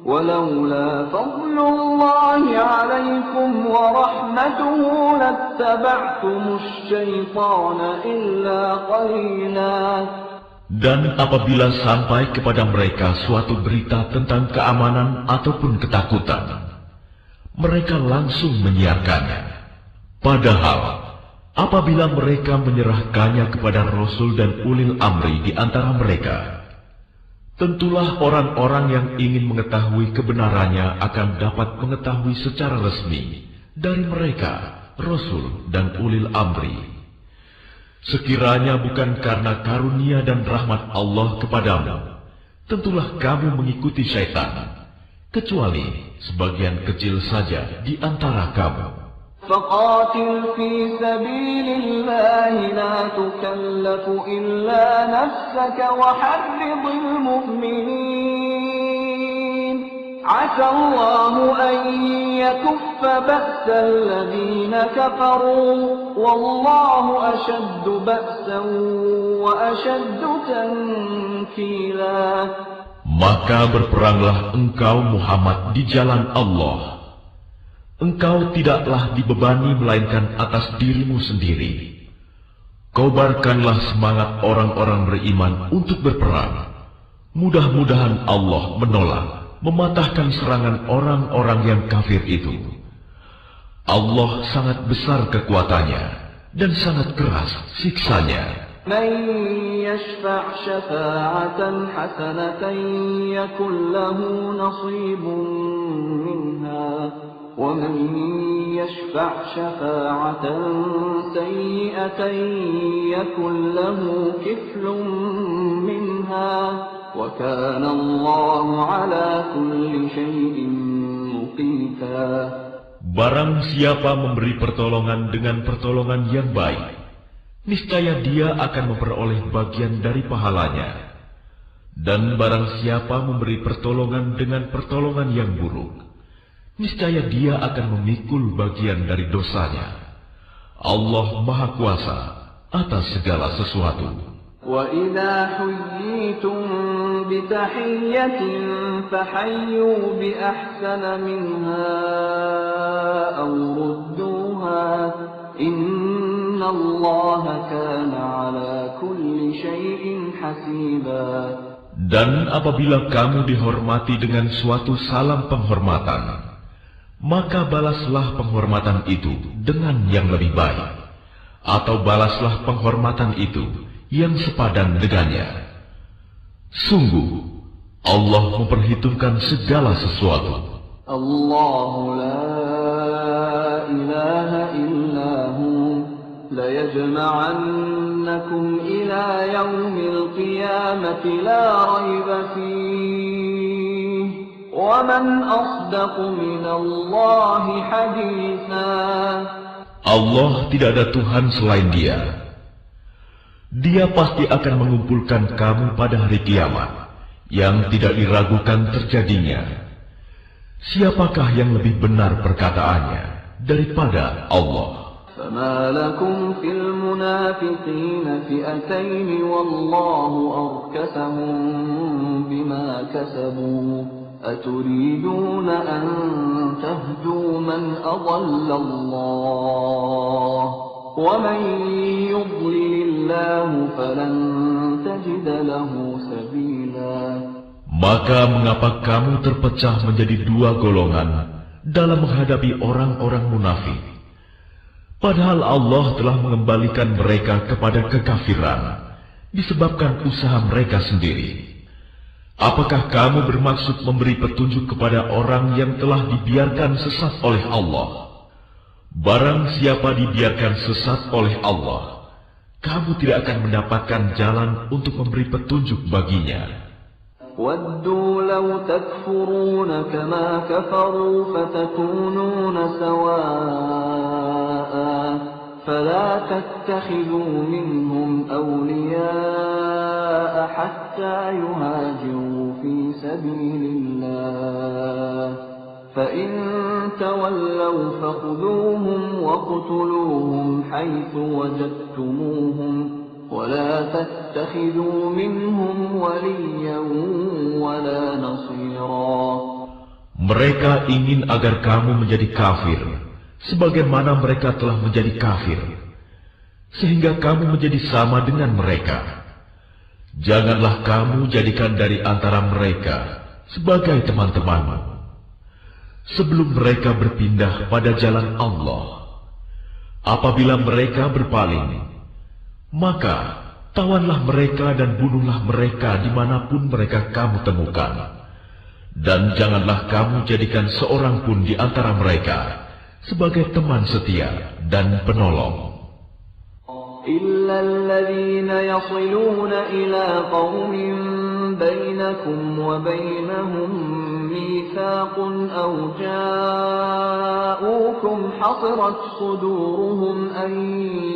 وَلَوْلَا فَضْلُ اللَّهِ عَلَيْكُمْ وَرَحْمَتُهُ لَاتَّبَعْتُمُ الشَّيْطَانَ إِلَّا قَلِيلًا. Dan apabila sampai kepada mereka suatu berita tentang keamanan ataupun ketakutan, mereka langsung menyiarkannya. Padahal apabila mereka menyerahkannya kepada Rasul dan ulil amri di antara mereka, tentulah orang-orang yang ingin mengetahui kebenarannya akan dapat mengetahui secara resmi dari mereka, Rasul dan ulil amri. Sekiranya bukan karena karunia dan rahmat Allah kepadamu, tentulah kamu mengikuti syaitan, kecuali sebagian kecil saja di antara kamu. فقاتل في سبيل الله لا تكلف إلا نفسك وحرض المؤمنين عسى الله أن يكف بأس الذين كفروا والله أشد بأسا وأشد تنكيلا. Maka berperanglah engkau Muhammad di jalan Allah. Engkau tidaklah dibebani melainkan atas dirimu sendiri. Kobarkanlah semangat orang-orang beriman untuk berperang. Mudah-mudahan Allah menolak, mematahkan serangan orang-orang yang kafir itu. Allah sangat besar kekuatannya dan sangat keras siksanya. من يشفع شفاعة حسنة يكن له نصيب منها ومن يشفع شفاعة سيئة يكن له كفل منها وكان الله على كل شيء مقيتا. Barang siapa memberi pertolongan dengan pertolongan yang baik, niscaya dia akan memperoleh bagian dari pahalanya. Dan barang siapa memberi pertolongan dengan pertolongan yang buruk, niscaya dia akan memikul bagian dari dosanya. Allah Maha Kuasa atas segala sesuatu. وَإِذَا حُيِّيتُم بِتَحِيَّةٍ فَحَيُّوا بِأَحْسَنَ مِنْهَا أَوْ رُدُّوهَا إِنَّ اللَّهَ كَانَ عَلَى كُلِّ شَيْءٍ حَسِيبًا. Dan apabila kamu dihormati dengan suatu salam penghormatan, maka balaslah penghormatan itu dengan yang lebih baik, atau balaslah penghormatan itu yang sepadan dengannya. Sungguh, Allah memperhitungkan segala sesuatu. Allahu la ilaha illa hu la yajma'annakum ila yaumil qiyamati la raiba fihi wa man asdaqu minallahi haditha. Allah tidak ada Tuhan selain Dia. Dia pasti akan mengumpulkan kamu pada hari kiamat yang tidak diragukan terjadinya. Siapakah yang lebih benar perkataannya daripada Allah? فَمَا لَكُمْ فِي الْمُنَافِقِينَ فِئَتَيْنِ وَاللَّهُ أَرْكَسَهُم بِمَا كَسَبُوا أَتُرِيدُونَ أَن تَهْدُوا مَنْ أَضَلَّ اللَّهُ وَمَن يُضْلِلِ اللَّهُ فَلَن تَجِدَ لَهُ سَبِيلًا. Maka mengapa kamu terpecah menjadi dua golongan dalam menghadapi orang-orang munafik? Padahal Allah telah mengembalikan mereka kepada kekafiran disebabkan usaha mereka sendiri. Apakah kamu bermaksud memberi petunjuk kepada orang yang telah dibiarkan sesat oleh Allah? Barang siapa dibiarkan sesat oleh Allah, kamu tidak akan mendapatkan jalan untuk memberi petunjuk baginya. وَدُّوا لَوْ تَكْفُرُونَ كَمَا كَفَرُوا فَتَكُونُونَ سَوَاءً فَلَا تَتَّخِذُوا مِنْهُمْ أَوْلِيَاءَ حَتَّى يُهَاجِرُوا فِي سَبِيلِ اللَّهِ فَإِن تَوَلَّوْا فَخُذُوهُمْ وَاقْتُلُوهُمْ حَيْثُ وَجَدتُّمُوهُمْ وَلَا تَتَّخِذُوا مِنْهُمْ وَلِيًّا وَلَا نَصِيرًا. Mereka ingin agar kamu menjadi kafir, sebagaimana mereka telah menjadi kafir, sehingga kamu menjadi sama dengan mereka. Janganlah kamu jadikan dari antara mereka sebagai teman-temanmu, sebelum mereka berpindah pada jalan Allah. Apabila mereka berpaling, maka tawanlah mereka dan bunuhlah mereka dimanapun mereka kamu temukan. Dan janganlah kamu jadikan seorang pun di antara mereka sebagai teman setia dan penolong. إلا الذين يصلون إلى قوم بينكم وبينهم ميثاق أو جاءوكم حصرت صدورهم أن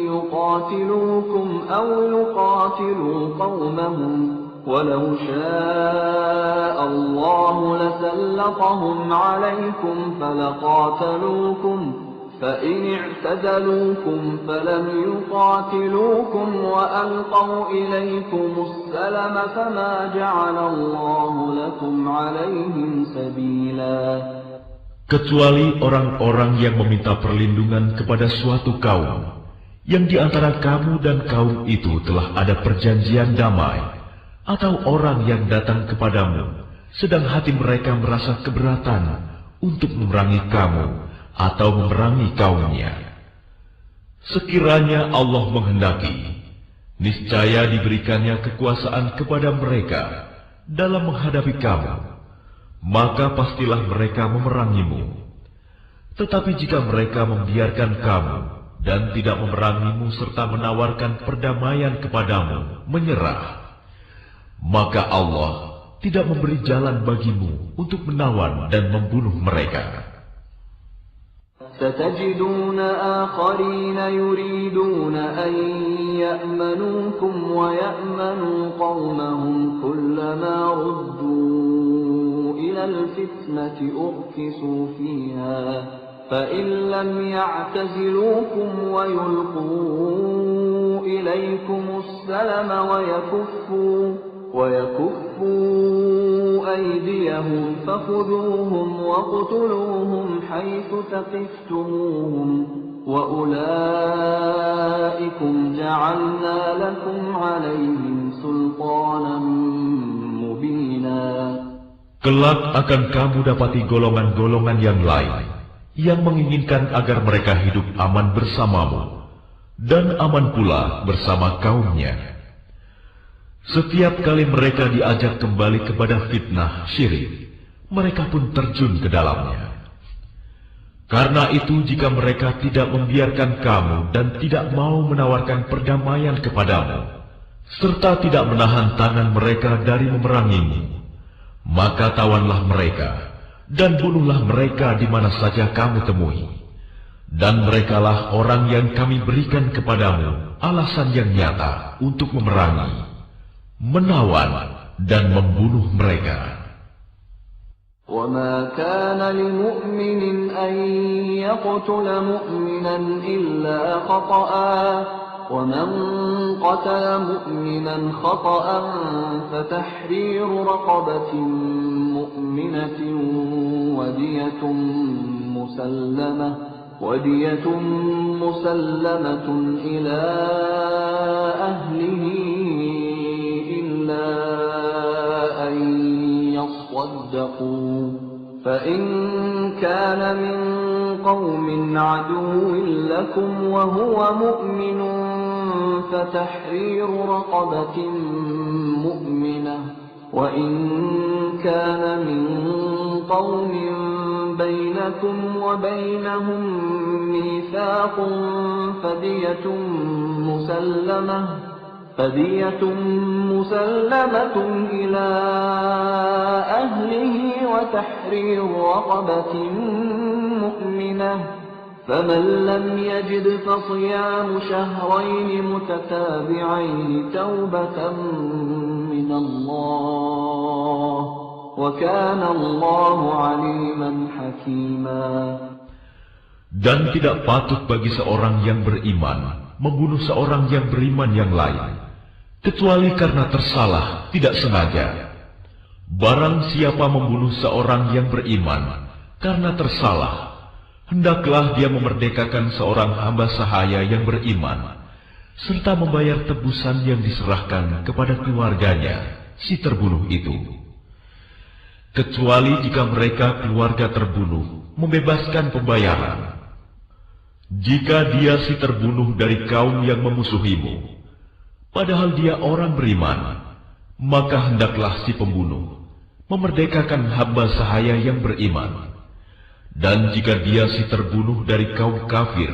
يقاتلوكم أو يقاتلوا قومهم ولو شاء الله لسلطهم عليكم فلقاتلوكم فإن اعتزلوكم فلم يقاتلوكم وألقوا إليكم السلم فما جعل الله لكم عليهم سبيلا. Kecuali orang-orang yang meminta perlindungan kepada suatu kaum, yang di antara kamu dan kaum itu telah ada perjanjian damai, atau orang yang datang kepadamu, sedang hati mereka merasa keberatan untuk memerangi kamu, atau memerangi kaumnya. Sekiranya Allah menghendaki, niscaya diberikannya kekuasaan kepada mereka dalam menghadapi kamu, maka pastilah mereka memerangimu. Tetapi jika mereka membiarkan kamu dan tidak memerangimu serta menawarkan perdamaian kepadamu, menyerah, maka Allah tidak memberi jalan bagimu untuk menawan dan membunuh mereka. ستجدون آخرين يريدون أن يأمنوكم ويأمنوا قومهم كلما ردوا إلى الفتنة أركسوا فيها فإن لم يعتزلوكم ويلقوا إليكم السلم ويكفوا أيديهم فخذوهم واقتلوهم حيث ثقفتموهم وأولئكم جعلنا لكم عليهم سلطانا مبينا. Kelak akan kamu dapati golongan-golongan yang lain yang menginginkan agar mereka hidup aman bersamamu dan aman pula bersama kaumnya. Setiap kali mereka diajak kembali kepada fitnah syirik, mereka pun terjun ke dalamnya. Karena itu jika mereka tidak membiarkan kamu dan tidak mau menawarkan perdamaian kepadamu, serta tidak menahan tangan mereka dari memerangimu, maka tawanlah mereka dan bunuhlah mereka di mana saja kamu temui. Dan merekalah orang yang kami berikan kepadamu alasan yang nyata untuk memerangi, menawan dan membunuh mereka. وَمَا كَانَ لِمُؤْمِنٍ أَن يَقْتُلَ مُؤْمِنًا إِلَّا خَطَأً وَمَنْ قَتَلَ مُؤْمِنًا خَطَأً فَتَحْرِيرُ رَقَبَةٍ مُؤْمِنَةٍ وَدِيَةٌ مُسَلَّمَةٌ إِلَى أَهْلِهِ صدقوا فإن كان من قوم عدو لكم وهو مؤمن فتحرير رقبة مؤمنة وإن كان من قوم بينكم وبينهم ميثاق فدية مسلمة إلى أهله وتحرير رقبة مؤمنة فمن لم يجد فصيام شهرين متتابعين توبة من الله وكان الله عليما حكيما. Dan tidak patut bagi seorang yang beriman membunuh seorang yang beriman yang lain, kecuali karena tersalah, tidak sengaja. Barang siapa membunuh seorang yang beriman karena tersalah, hendaklah dia memerdekakan seorang hamba sahaya yang beriman, serta membayar tebusan yang diserahkan kepada keluarganya, si terbunuh itu. Kecuali jika mereka keluarga terbunuh membebaskan pembayaran. Jika dia si terbunuh dari kaum yang memusuhimu, padahal dia orang beriman, maka hendaklah si pembunuh memerdekakan hamba sahaya yang beriman. Dan jika dia si terbunuh dari kaum kafir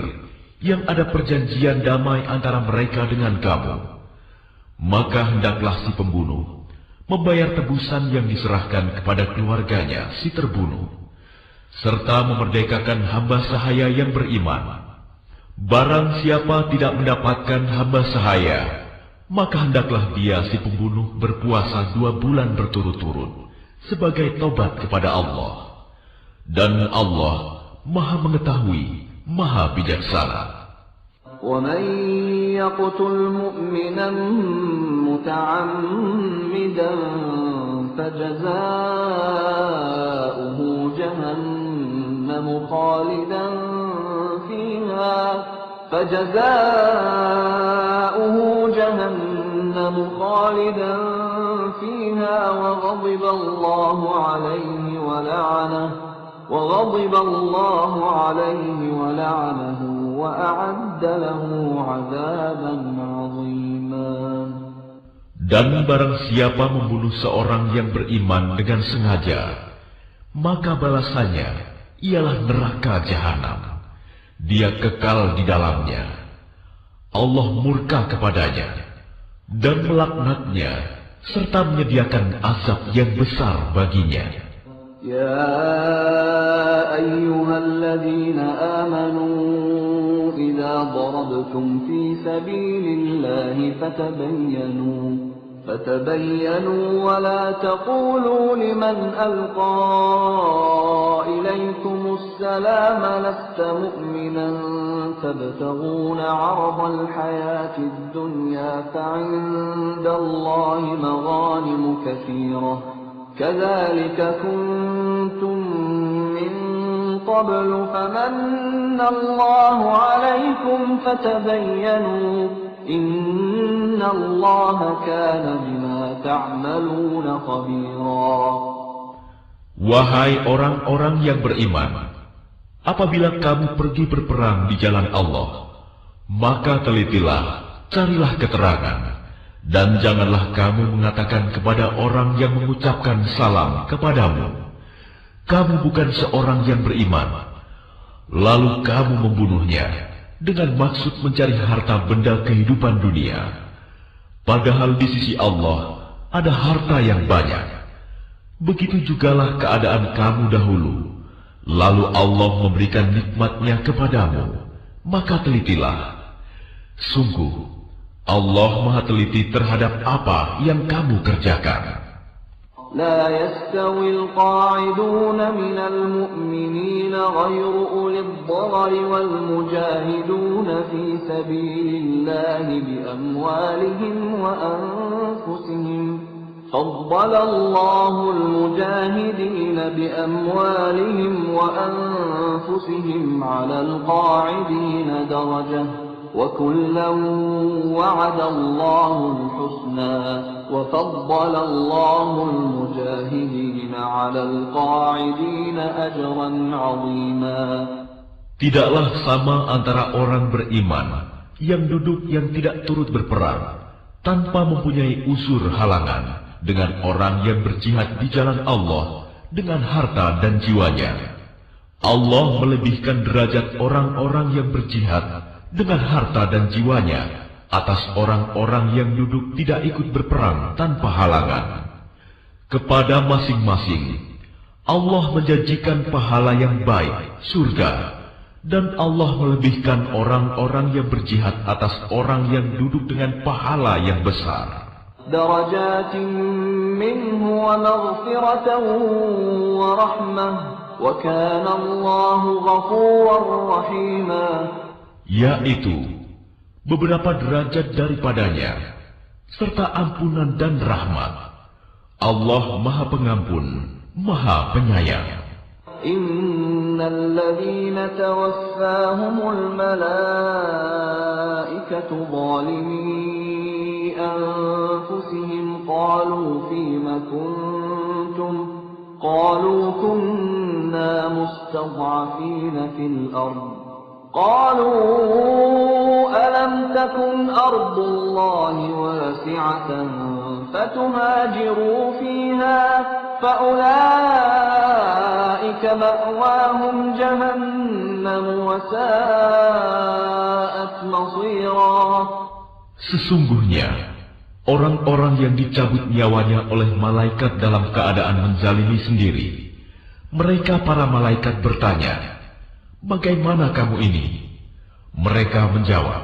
yang ada perjanjian damai antara mereka dengan kamu, maka hendaklah si pembunuh membayar tebusan yang diserahkan kepada keluarganya si terbunuh, serta memerdekakan hamba sahaya yang beriman. Barang siapa tidak mendapatkan hamba sahaya, maka hendaklah dia si pembunuh berpuasa 2 bulan berturut-turut sebagai tobat kepada Allah. Dan Allah Maha Mengetahui, Maha Bijaksana. وَمَنْ يَقْتُلْ مُؤْمِنًا مُتَعَمِّدًا فَجَزَاؤُهُ جَهَنَّمُ خَالِدًا فِيهَا وَغَضِبَ اللَّهُ عَلَيْهِ وَلَعَنَهُ وَأَعَدَّ لَهُ عَذَابًا عَظِيمًا. Dan barang siapa membunuh seorang yang beriman dengan sengaja, maka balasannya ialah neraka jahanam. Dia kekal di dalamnya. Allah murka kepadanya dan melaknatnya serta menyediakan azab yang besar baginya. Ya ayyuhalladzina amanu idza darabtum fi sabilillahi فتبينوا ولا تقولوا لمن ألقى إليكم السلام لست مؤمنا تبتغون عرض الحياة الدنيا فعند الله مغانم كثيرة كذلك كنتم من قبل فمن الله عليكم فتبينوا إن الله كان بما تعملون خبيرا. Wahai orang-orang yang beriman, apabila kamu pergi berperang di jalan Allah, maka telitilah, carilah keterangan, dan janganlah kamu mengatakan kepada orang yang mengucapkan salam kepadamu, kamu bukan seorang yang beriman, lalu kamu membunuhnya dengan maksud mencari harta benda kehidupan dunia. Padahal di sisi Allah ada harta yang banyak. Begitu jugalah keadaan kamu dahulu. Lalu Allah memberikan nikmatnya kepadamu. Maka telitilah. Sungguh, Allah Maha teliti terhadap apa yang kamu kerjakan. لا يستوي القاعدون من المؤمنين غير أولي الضرر والمجاهدون في سبيل الله بأموالهم وأنفسهم فضل الله المجاهدين بأموالهم وأنفسهم على القاعدين درجة وكلا وعد الله الحسنى وفضل الله المجاهدين على القاعدين أجرا عظيما. Tidaklah sama antara orang beriman yang duduk yang tidak turut berperang tanpa mempunyai unsur halangan dengan orang yang berjihad di jalan Allah dengan harta dan jiwanya. Allah melebihkan derajat orang-orang yang berjihad dengan harta dan jiwanya atas orang-orang yang duduk tidak ikut berperang tanpa halangan. Kepada masing-masing Allah menjanjikan pahala yang baik, surga, dan Allah melebihkan orang-orang yang berjihad atas orang yang duduk dengan pahala yang besar. Darajatin minhu wa maghfiratan wa rahmah wa kana Allahu ghafurar rahima. Yaitu beberapa derajat daripadanya serta ampunan dan rahmat. Allah Maha Pengampun, Maha Penyayang. Innal ladzina tawaffahumul malaikatu zalimi anfusihim qalu fima kuntum qalu kunna mustad'afina fil ardh قالوا ألم تكن أرض الله واسعة فتهاجروا فيها فأولئك مأواهم جهنم وساءت مصيرا. Sesungguhnya, orang-orang yang dicabut nyawanya oleh malaikat dalam keadaan menzalimi sendiri, mereka para malaikat bertanya, "Bagaimana kamu ini?" Mereka menjawab,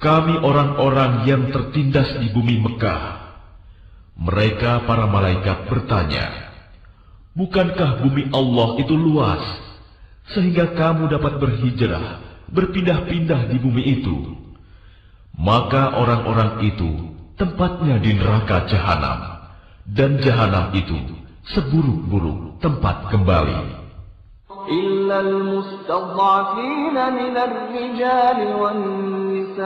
"Kami orang-orang yang tertindas di bumi Mekah." Mereka para malaikat bertanya, "Bukankah bumi Allah itu luas, sehingga kamu dapat berhijrah, berpindah-pindah di bumi itu?" Maka orang-orang itu tempatnya di neraka Jahanam, dan Jahanam itu seburuk-buruk tempat kembali. إلا المستضعفين من الرجال والنساء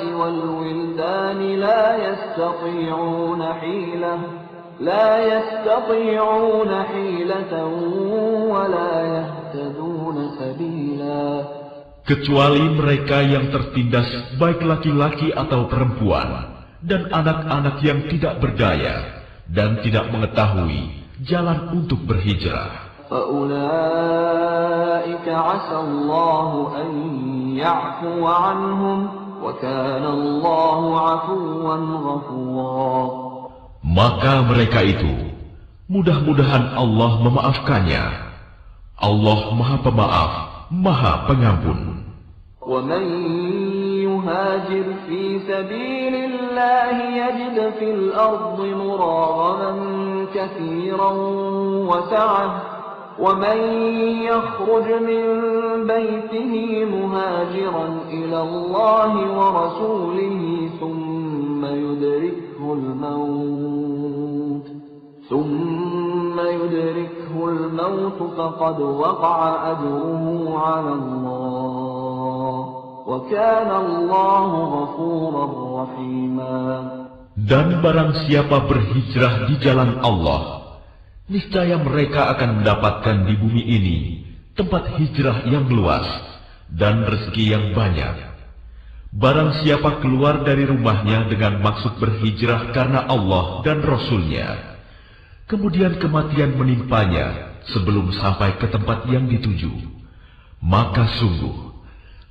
والولدان لا يستطيعون حيلة ولا يهتدون سبيلا. Kecuali mereka yang tertindas, baik laki-laki atau perempuan, dan anak-anak yang tidak berdaya dan tidak mengetahui jalan untuk berhijrah. فأولئك عسى الله أن يعفو عنهم وكان الله عفوا غفورا. Maka mereka itu, mudah-mudahan Allah memaafkannya. Allah Maha Pemaaf, Maha Pengampun. ومن يهاجر في سبيل الله يجد في الأرض مراغما كثيرا وسعة ومن يخرج من بيته مهاجرا إلى الله ورسوله ثم يدركه الموت فقد وقع أجره على الله وكان الله غفورا رحيما. Dan barang siapa berhijrah di jalan Allah, niscaya mereka akan mendapatkan di bumi ini tempat hijrah yang luas dan rezeki yang banyak. Barang siapa keluar dari rumahnya dengan maksud berhijrah karena Allah dan Rasul-Nya, kemudian kematian menimpanya sebelum sampai ke tempat yang dituju, maka sungguh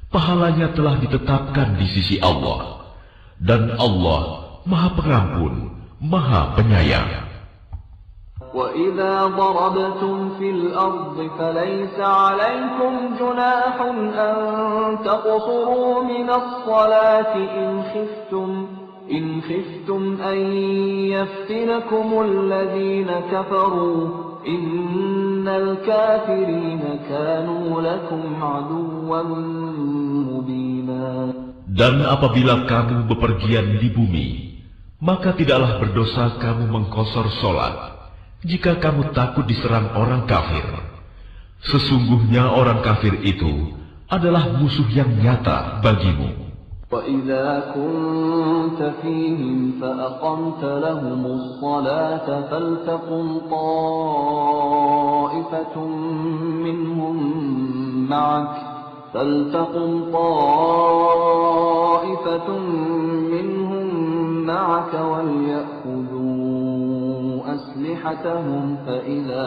pahalanya telah ditetapkan di sisi Allah, dan Allah Maha Pengampun, Maha Penyayang. وَإِذَا ضَرَبْتُمْ فِي الْأَرْضِ فَلَيْسَ عَلَيْكُمْ جُنَاحٌ أَن تَقْصُرُوا مِنَ الصَّلَاةِ إِنْ خِفْتُمْ أَن يَفْتِنَكُمُ الَّذِينَ كَفَرُوا إِنَّ الْكَافِرِينَ كَانُوا لَكُمْ عَدُوًّا مُبِينًا. Dan apabila kamu bepergian di bumi, maka tidaklah berdosa kamu mengkosor sholat jika kamu takut diserang orang kafir. Sesungguhnya orang kafir itu adalah musuh yang nyata bagimu. وَإِذَا كُنْتَ فِيهِمْ فَأَقَمْتَ لَهُمُ الصَّلَاةَ فَلْتَقُمْ طَائِفَةٌ مِّنْهُمْ مَعَكَ وَلْيَأْخُذُوا أَسْلِحَتَهُمْ فَإِذَا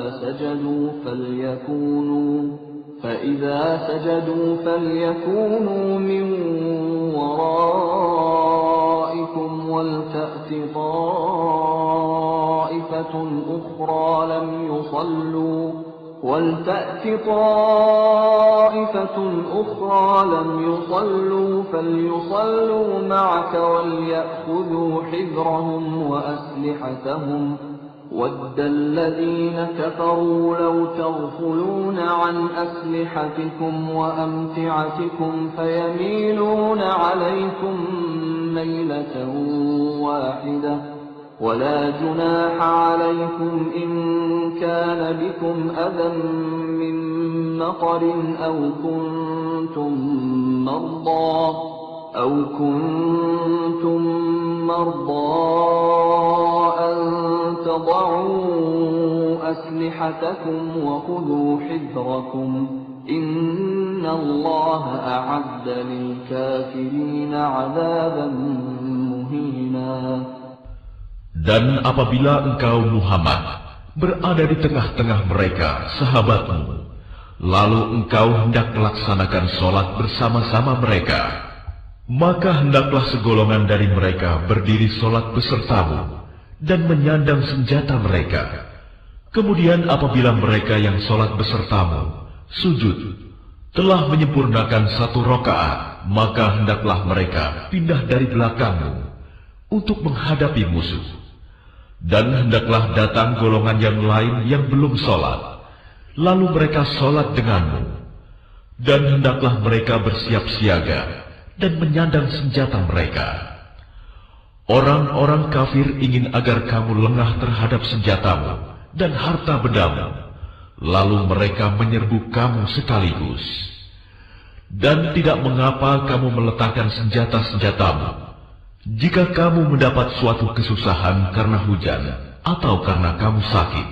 سَجَدُوا فَلْيَكُونُوا مِنْ وَرَائِكُمْ وَلْتَأْتِ طَائِفَةٌ أُخْرَى لَمْ يُصَلُّوا فَلْيُصَلُّوا مَعَكَ وَلْيَأْخُذُوا حِذْرَهُمْ وَأَسْلِحَتَهُمْ وَدَّ الَّذِينَ كَفَرُوا لَوْ تَغْفُلُونَ عَنْ أَسْلِحَتِكُمْ وَأَمْتِعَتِكُمْ فَيَمِيلُونَ عَلَيْكُمْ مَيْلَةً وَاحِدَةً وَلَا جُنَاحَ عَلَيْكُمْ إِنْ كَانَ بِكُمْ أَذًى مِّن مَّطَرٍ أَوْ كُنتُم مَّرْضَىٰ أَن تَضَعُوا أَسْلِحَتَكُمْ وَخُذُوا حِذْرَكُمْ إِنَّ إن الله أعد للكافرين عذابا مهينا. Dan apabila engkau Muhammad berada di tengah-tengah mereka, sahabatmu, lalu engkau hendak melaksanakan sholat bersama-sama mereka, maka hendaklah segolongan dari mereka berdiri sholat besertamu dan menyandang senjata mereka. Kemudian apabila mereka yang sholat besertamu sujud telah menyempurnakan 1 rakaat, maka hendaklah mereka pindah dari belakangmu untuk menghadapi musuh. Dan hendaklah datang golongan yang lain yang belum sholat, lalu mereka sholat denganmu. Dan hendaklah mereka bersiap siaga dan menyandang senjata mereka. Orang-orang kafir ingin agar kamu lengah terhadap senjatamu dan harta bendamu, lalu mereka menyerbu kamu sekaligus. Dan tidak mengapa kamu meletakkan senjata-senjatamu jika kamu mendapat suatu kesusahan karena hujan atau karena kamu sakit.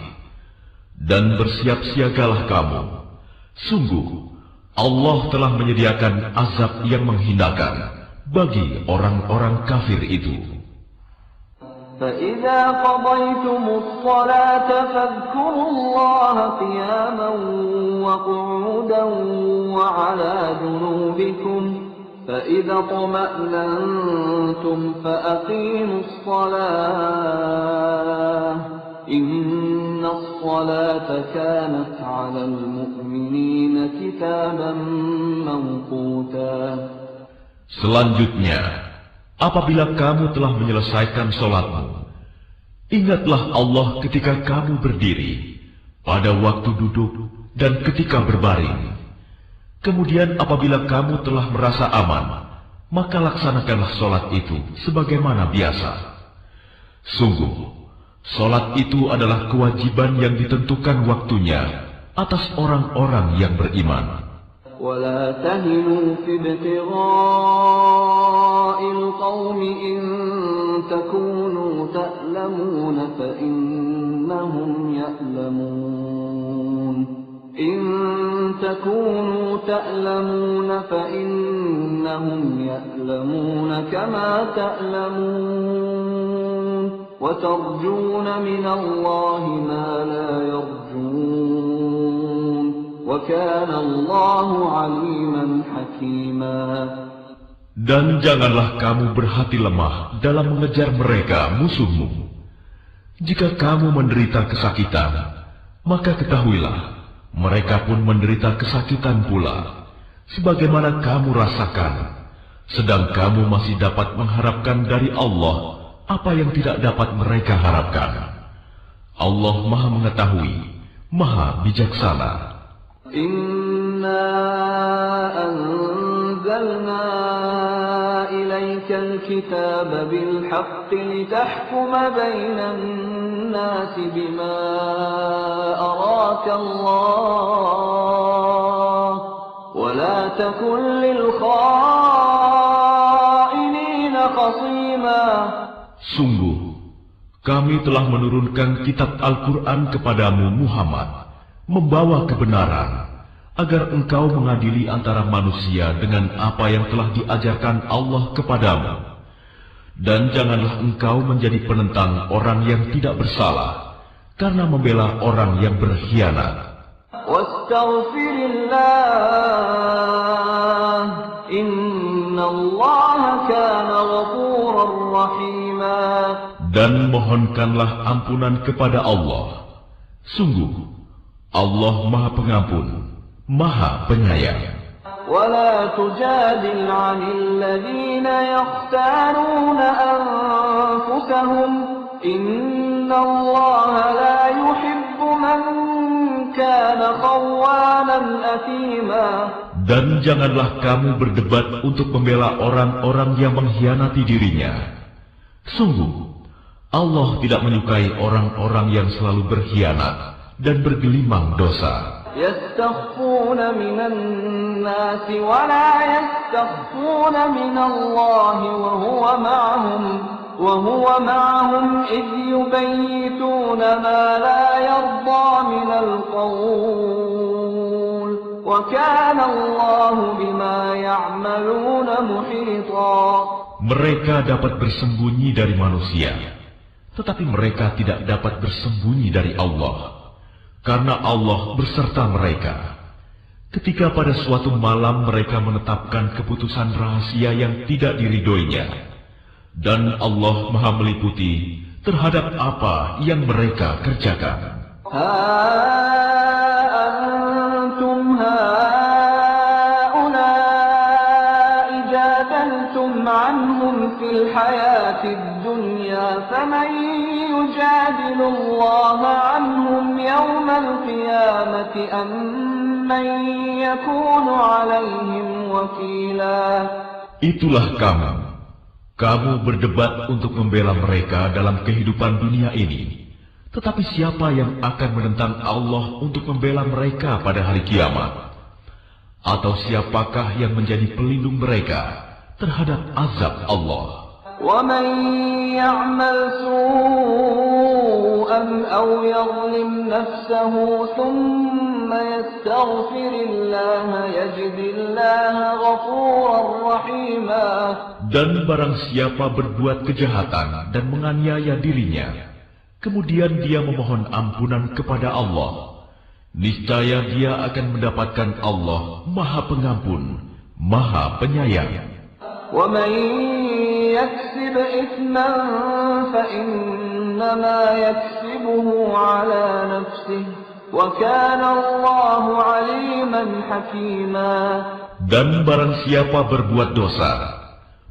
Dan bersiap siagalah kamu. Sungguh, Allah telah menyediakan azab yang menghinakan bagi orang-orang kafir itu. فَإِذَا قَضَيْتُمُ الصَّلَاةَ فَاذْكُرُوا اللَّهَ قِيَامًا وَقُعُودًا وَعَلَى جُنُوبِكُمْ فَإِذَا اطْمَأْنَنْتُمْ فَأَقِيمُوا الصَّلَاةَ إِنَّ الصَّلَاةَ كَانَتْ عَلَى الْمُؤْمِنِينَ كِتَابًا مَوْقُوتًا. Selanjutnya, apabila kamu telah menyelesaikan sholatmu, ingatlah Allah ketika kamu berdiri, pada waktu duduk, dan ketika berbaring. Kemudian apabila kamu telah merasa aman, maka laksanakanlah sholat itu sebagaimana biasa. Sungguh, sholat itu adalah kewajiban yang ditentukan waktunya atas orang-orang yang beriman. ولا تهنوا في ابتغاء القوم إن تكونوا تألمون فإنهم يألمون إن تكونوا تألمون فإنهم يألمون كما تألمون وترجون من الله ما لا يرجون وَكَانَ اللَّهُ عَلِيمًا حَكِيمًا. Dan janganlah kamu berhati lemah dalam mengejar mereka musuhmu. Jika kamu menderita kesakitan, maka ketahuilah, mereka pun menderita kesakitan pula, sebagaimana kamu rasakan, sedang kamu masih dapat mengharapkan dari Allah apa yang tidak dapat mereka harapkan. Allah Maha Mengetahui, Maha Bijaksana. Inna anzalna ilayka al-kitaba bil-haqqi litahkuma bainan nasi bima araka Allah wa la takun lil-kha'inina khasima. Sungguh, kami telah menurunkan kitab Al-Quran kepadamu Muhammad, membawa kebenaran, agar engkau mengadili antara manusia dengan apa yang telah diajarkan Allah kepadamu. Dan janganlah engkau menjadi penentang orang yang tidak bersalah, karena membela orang yang berkhianat. Wastaghfirillah, innallaha kana ghafurar rahima. Dan mohonkanlah ampunan kepada Allah. Sungguh, Allah Maha Pengampun, Maha Penyayang. وَلَا تُجَادِلْ عَنِ الَّذِينَ يَخْتَانُونَ أَنفُسَهُمْ إِنَّ اللَّهَ لَا يُحِبُّ مَنْ كَانَ خَوَّانًا أَثِيمًا. Dan janganlah kamu berdebat untuk membela orang-orang yang mengkhianati dirinya. Sungguh, Allah tidak menyukai orang-orang yang selalu berkhianat dan bergelimang dosa. يَسْتَخْفُونَ مِنَ النَّاسِ وَلَا يَسْتَخْفُونَ مِنَ اللَّهِ وَهُوَ مَعَهُمْ إِذْ يُبَيِّتُونَ مَا لَا يَرْضَى مِنَ الْقَوْلِ وكان الله بما يعملون محيطا. Mereka dapat bersembunyi dari manusia, tetapi mereka tidak dapat bersembunyi dari Allah, karena Allah berserta mereka. Ketika pada suatu malam mereka menetapkan keputusan rahasia yang tidak diridhoinya, dan Allah Maha meliputi terhadap apa yang mereka kerjakan. عنهم في الحياة الدنيا فمن يجادل الله عنهم يوم القيامة أم من يكون عليهم وكيلا. Itulah kamu berdebat untuk membela mereka dalam kehidupan dunia ini. Tetapi siapa yang akan menentang Allah untuk membela mereka pada hari kiamat? Atau siapakah yang menjadi pelindung mereka terhadap azab Allah? وَمَنْ يَعْمَلْ سُوءًا أَوْ يَظْلِمْ نَفْسَهُ ثُمَّ يَسْتَغْفِرِ اللَّهَ يَجِدِ اللَّهَ غَفُورًا رَحِيمًا. Dan barang siapa berbuat kejahatan dan menganiaya dirinya, kemudian dia memohon ampunan kepada Allah, niscaya dia akan mendapatkan Allah Maha Pengampun, Maha Penyayang. وَمَنْ يَكْسِبْ إِثْمًا فَإِنَّمَا يَكْسِبُهُ عَلَى نَفْسِهِ وَكَانَ اللَّهُ عَلِيمًا حَكِيمًا. Dan barang siapa berbuat dosa,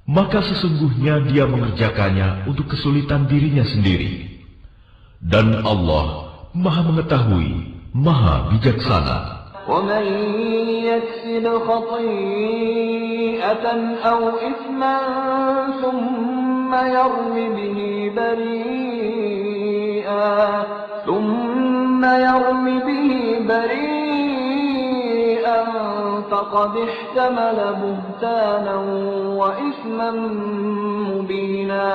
maka sesungguhnya dia mengerjakannya untuk kesulitan dirinya sendiri. Dan Allah Maha mengetahui, Maha bijaksana. وَمَنْ يَكْسِبْ خَطِيئَةً أَوْ إِثْمًا ثُمَّ يَرْمِ بِهِ بَرِيئًا فَقَدِ احْتَمَلَ بُهْتَانًا وَإِثْمًا مُبِينًا.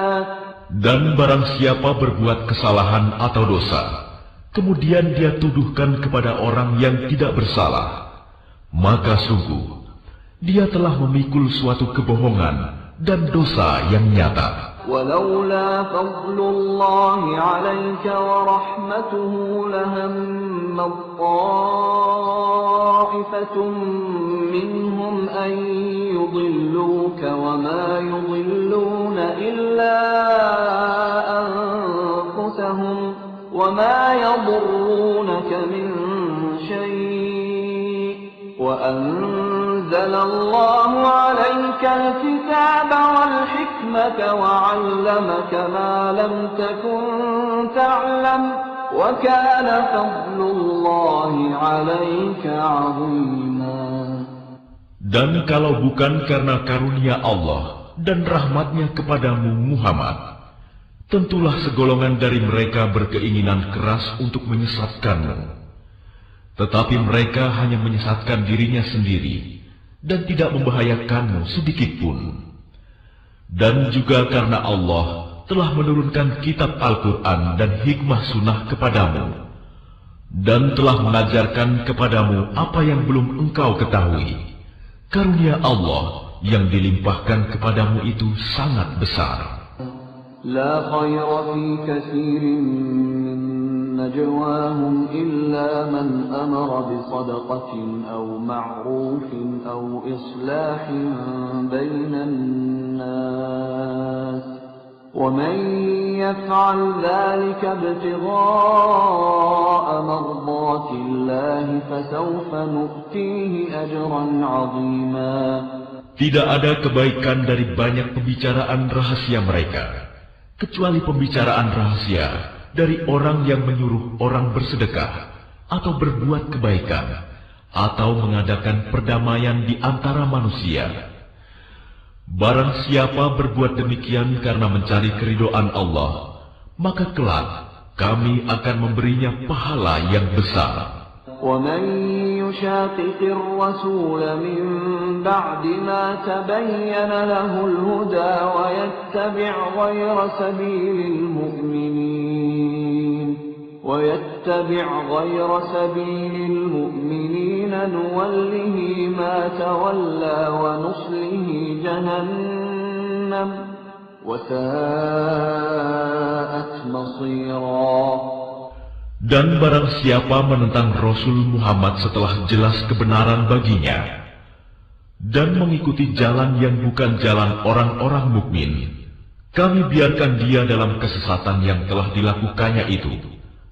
Dan barang siapa berbuat kesalahan atau dosa, kemudian dia tuduhkan kepada orang yang tidak bersalah, maka sungguh dia telah memikul suatu kebohongan dan dosa yang nyata. وَلَوْلَا فَضْلُ اللَّهِ عَلَيْكَ وَرَحْمَتُهُ لَهَمَّتْ طَائِفَةٌ مِّنْهُمْ أَن يُضِلُّوكَ وَمَا يُضِلُّونَ إِلَّا أَنفُسَهُمْ وَمَا يَضُرُّونَكَ مِنْ شَيْءٍ وَأَنزَلَ اللَّهُ عَلَيْكَ الْكِتَابَ وَالْحِكْمَةَ وَعَلَّمَكَ مَا لَمْ تَكُنْ تَعْلَمُ وَكَانَ فَضْلُ اللَّهِ عَلَيْكَ عَظِيمًا. Dan kalau bukan karena karunia Allah dan rahmatnya kepadamu Muhammad, tentulah segolongan dari mereka berkeinginan keras untuk menyesatkanmu. Tetapi mereka hanya menyesatkan dirinya sendiri dan tidak membahayakanmu sedikitpun. Dan juga karena Allah telah menurunkan kitab Al-Quran dan hikmah sunnah kepadamu, dan telah mengajarkan kepadamu apa yang belum engkau ketahui. Karunia Allah yang dilimpahkan kepadamu itu sangat besar. لا خير في كثير من نجواهم إلا من أمر بصدقة أو معروف أو إصلاح بين الناس ومن يفعل ذلك ابتغاء مرضات الله فسوف نؤتيه أجرا عظيما. Tidak ada kebaikan dari banyak pembicaraan rahasia mereka, kecuali pembicaraan rahasia dari orang yang menyuruh orang bersedekah, atau berbuat kebaikan, atau mengadakan perdamaian di antara manusia. Barang siapa berbuat demikian karena mencari keridhaan Allah, maka kelak kami akan memberinya pahala yang besar. وَمَنْ يُشَاقِقِ الرَّسُولَ مِنْ بَعْدِ مَا تَبَيَّنَ لَهُ الْهُدَى وَيَتَّبِعْ غَيْرَ سَبِيلِ الْمُؤْمِنِينَ ويتبع غير سبيل المؤمنين نوله ما تولى ونصله جهنم وساءت مصيرا. Dan barang siapa menentang Rasul Muhammad setelah jelas kebenaran baginya, dan mengikuti jalan yang bukan jalan orang-orang mukmin, kami biarkan dia dalam kesesatan yang telah dilakukannya itu,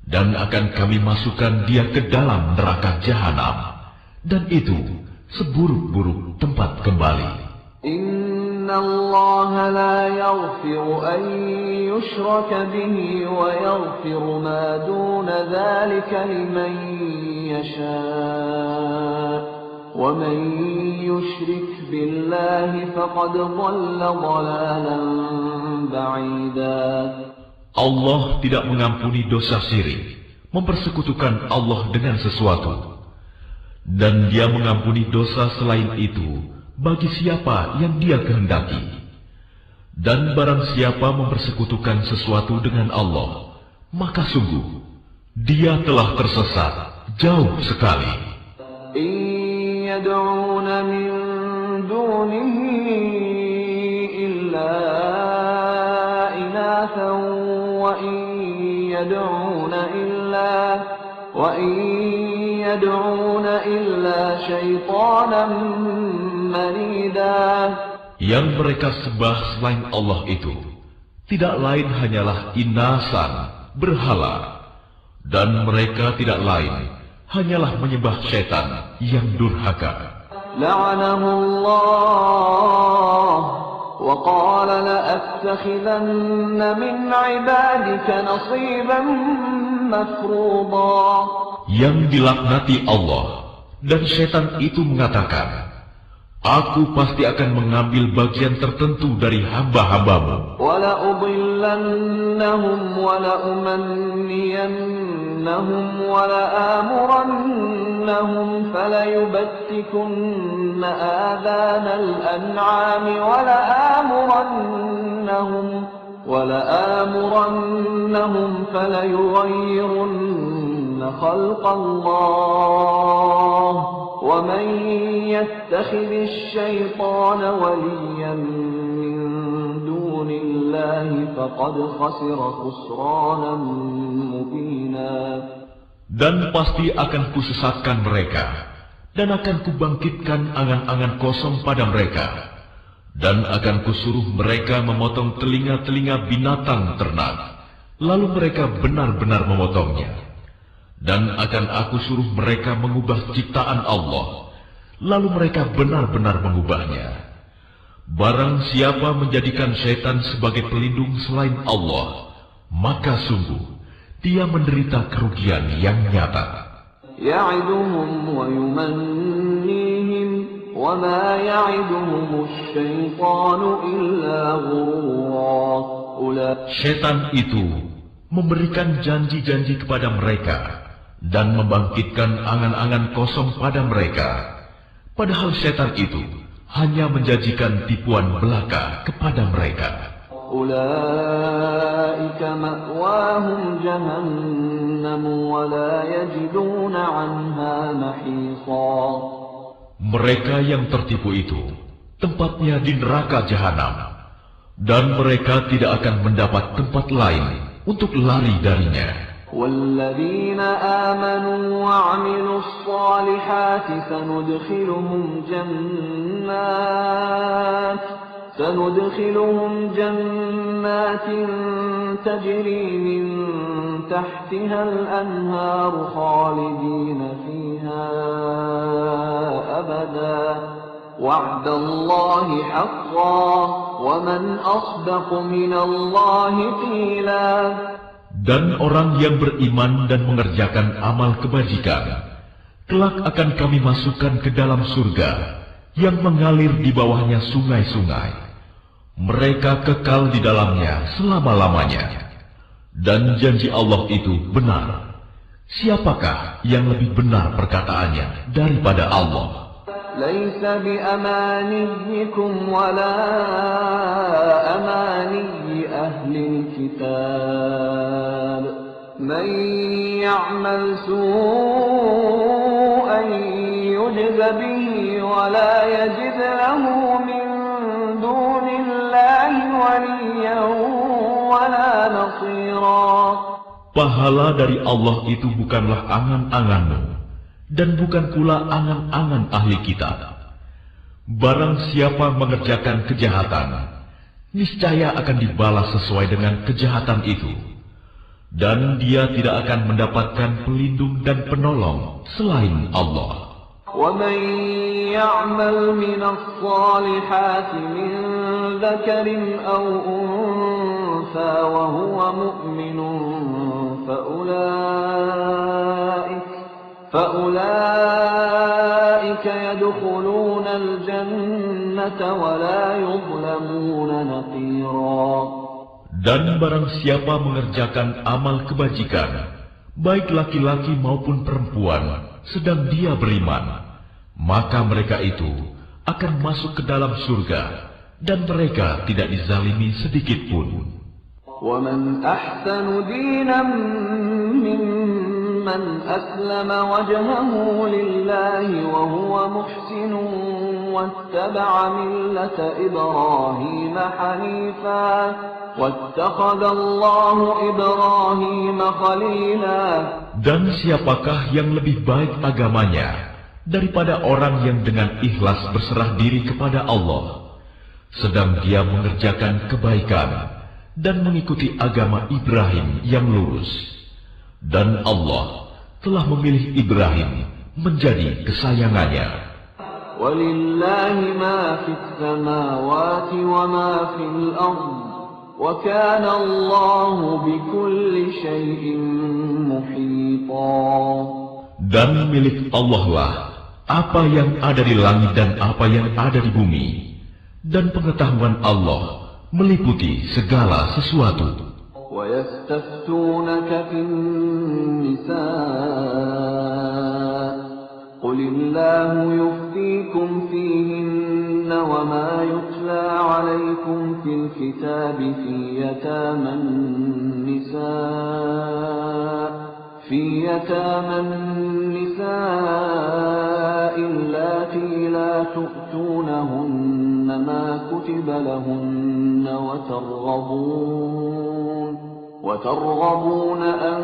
dan akan kami masukkan dia ke dalam neraka jahanam, dan itu seburuk-buruk tempat kembali. Inna Allah la yaghfiru an yushraka bihi wa yaghfiru ma duna dhalika liman yasha' wa man yushrik billahi faqad dhalla dhalalan ba'ida. Allah tidak mengampuni dosa syirik, mempersekutukan Allah dengan sesuatu, dan Dia mengampuni dosa selain itu bagi siapa yang Dia kehendaki. Dan barang siapa mempersekutukan sesuatu dengan Allah, maka sungguh dia telah tersesat jauh sekali. In yad'una min dunihi illa inathan wa in yad'una illa syaitanan marida. Yang mereka sembah selain Allah itu tidak lain hanyalah inasan, berhala, dan mereka tidak lain hanyalah menyembah syaitan yang durhaka. La'anahullah wa qala la'attakhidanna min 'ibadika nasiban mafruḍa. Yang dilaknati Allah, dan syaitan itu mengatakan, aku pasti akan mengambil bagian tertentu dari hamba-hambamu. وَلَأُضِلَّنَّهُمْ وَلَأُمَنِّيَنَّهُمْ وَلَآمُرَنَّهُمْ فَلَيُبَتِّكُنَّ آذَانَ الْأَنْعَامِ وَلَآمُرَنَّهُمْ فَلَيُغَيِّرُنَّ خَلْقَ اللَّهِ وَمَنْ يَتَّخِذِ الشَّيْطَانَ وَلِيًّا مِّن دُونِ اللَّهِ فَقَدْ خَسِرَ خُسْرَانًا مُبِينًا. Dan pasti akan kusesatkan mereka, dan akan kubangkitkan angan-angan kosong pada mereka, dan akan kusuruh mereka memotong telinga-telinga binatang ternak, lalu mereka benar-benar memotongnya. Dan akan aku suruh mereka mengubah ciptaan Allah, lalu mereka benar-benar mengubahnya. Barang siapa menjadikan syaitan sebagai pelindung selain Allah, maka sungguh dia menderita kerugian yang nyata. Ya'iduhum wa yumannihim wa ma ya'iduhumus syaitanu illa ghurura. Syaitan itu memberikan janji-janji kepada mereka dan membangkitkan angan-angan kosong pada mereka, padahal syaitan itu hanya menjanjikan tipuan belaka kepada mereka. Ulaika ma'wahum jahannam wa la yajiduna 'anha mahisa. Mereka yang tertipu itu tempatnya di neraka jahanam, dan mereka tidak akan mendapat tempat lain untuk lari darinya. وَالَّذِينَ آمَنُوا وَعَمِلُوا الصَّالِحَاتِ سندخلهم جنات تجري من تحتها الأنهار خالدين فيها أبدا وعد الله حقا ومن أصدق من الله قيلا. Dan orang yang beriman dan mengerjakan amal kebajikan, kelak akan kami masukkan ke dalam surga yang mengalir di bawahnya sungai-sungai. Mereka kekal di dalamnya selama-lamanya. Dan janji Allah itu benar. Siapakah yang lebih benar perkataannya daripada Allah? ليس بأمانيكم ولا أماني أهل الكتاب من يعمل سوءا يجز به ولا يجد له من دون الله وليا ولا نصيرا. Pahala dari Allah itu bukanlah angan-anganmu, dan bukan pula angan-angan ahli kitab. Barang siapa mengerjakan kejahatan, niscaya akan dibalas sesuai dengan kejahatan itu. Dan dia tidak akan mendapatkan pelindung dan penolong selain Allah. وَمَنْ يَعْمَلْ مِنَ الصَّالِحَاتِ مِنْ ذَكَرٍ أَوْ أُنْثَى وَهُوَ مُؤْمِنٌ فَأُولَئِكَ يَدْخُلُونَ الْجَنَّةَ وَلَا يُظْلَمُونَ نَقِيرًا. Dan barang siapa mengerjakan amal kebajikan, baik laki-laki maupun perempuan, sedang dia beriman, maka mereka itu akan masuk ke dalam surga, dan mereka tidak dizalimi sedikit pun. وَمَنْ أَحْسَنُ دِينًا مِّمَّنْ أَسْلَمَ وَجْهَهُ لِلَّهِ وَهُوَ مُحْسِنٌ وَاتَّبَعَ مِلَّةَ إِبْرَاهِيمَ حَنِيفًا وَاتَّخَذَ اللَّهُ إِبْرَاهِيمَ خَلِيلًا. Dan siapakah yang lebih baik agamanya daripada orang yang dengan ikhlas berserah diri kepada Allah, sedang dia mengerjakan kebaikan dan mengikuti agama Ibrahim yang lurus. Dan Allah telah memilih Ibrahim menjadi kesayangannya. وَلِلَّهِ مَا فِي السَّمَاوَاتِ وَمَا فِي الْأَرْضِ وَكَانَ اللَّهُ بِكُلِّ شَيْءٍ مُحِيطًا. Dan milik Allah lah apa yang ada di langit dan apa yang ada di bumi, dan pengetahuan Allah meliputi segala sesuatu. وَيَسْتَفْتُونَكَ فِي النِّسَاءِ قُلِ اللَّهُ يُفْتِيكُمْ فِيهِنَّ وَمَا يُتْلَى عَلَيْكُمْ فِي الْكِتَابِ فِي يَتَامَى النِّسَاءِ اللَّاتِي لَا تُؤْتُونَهُنَّ مَا كُتِبَ لَهُنَّ وترغبون أن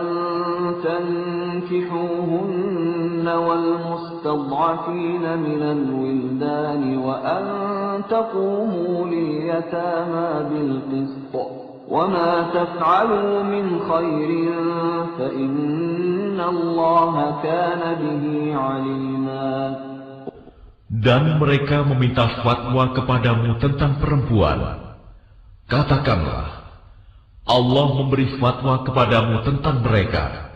تنكحوهن والمستضعفين من الولدان وأن تقوموا لليتامى بالقسط وما تفعلوا من خير فإن الله كان به عليما. Dan mereka meminta fatwa kepadamu tentang perempuan. Katakanlah, Allah memberi fatwa kepadamu tentang mereka,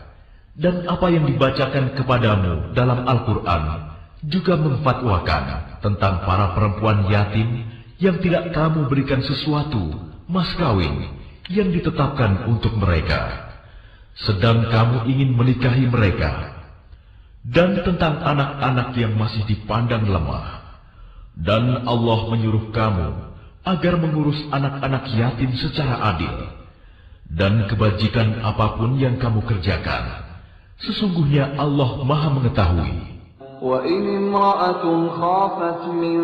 dan apa yang dibacakan kepadamu dalam Al-Quran juga memfatwakan tentang para perempuan yatim yang tidak kamu berikan sesuatu mas kawin yang ditetapkan untuk mereka, sedang kamu ingin menikahi mereka, dan tentang anak-anak yang masih dipandang lemah. Dan Allah menyuruh kamu agar mengurus anak-anak yatim secara adil. Dan kebajikan apapun yang kamu kerjakan, sesungguhnya Allah Maha mengetahui. وَإِنِ امْرَأَةٌ خَافَتْ مِنْ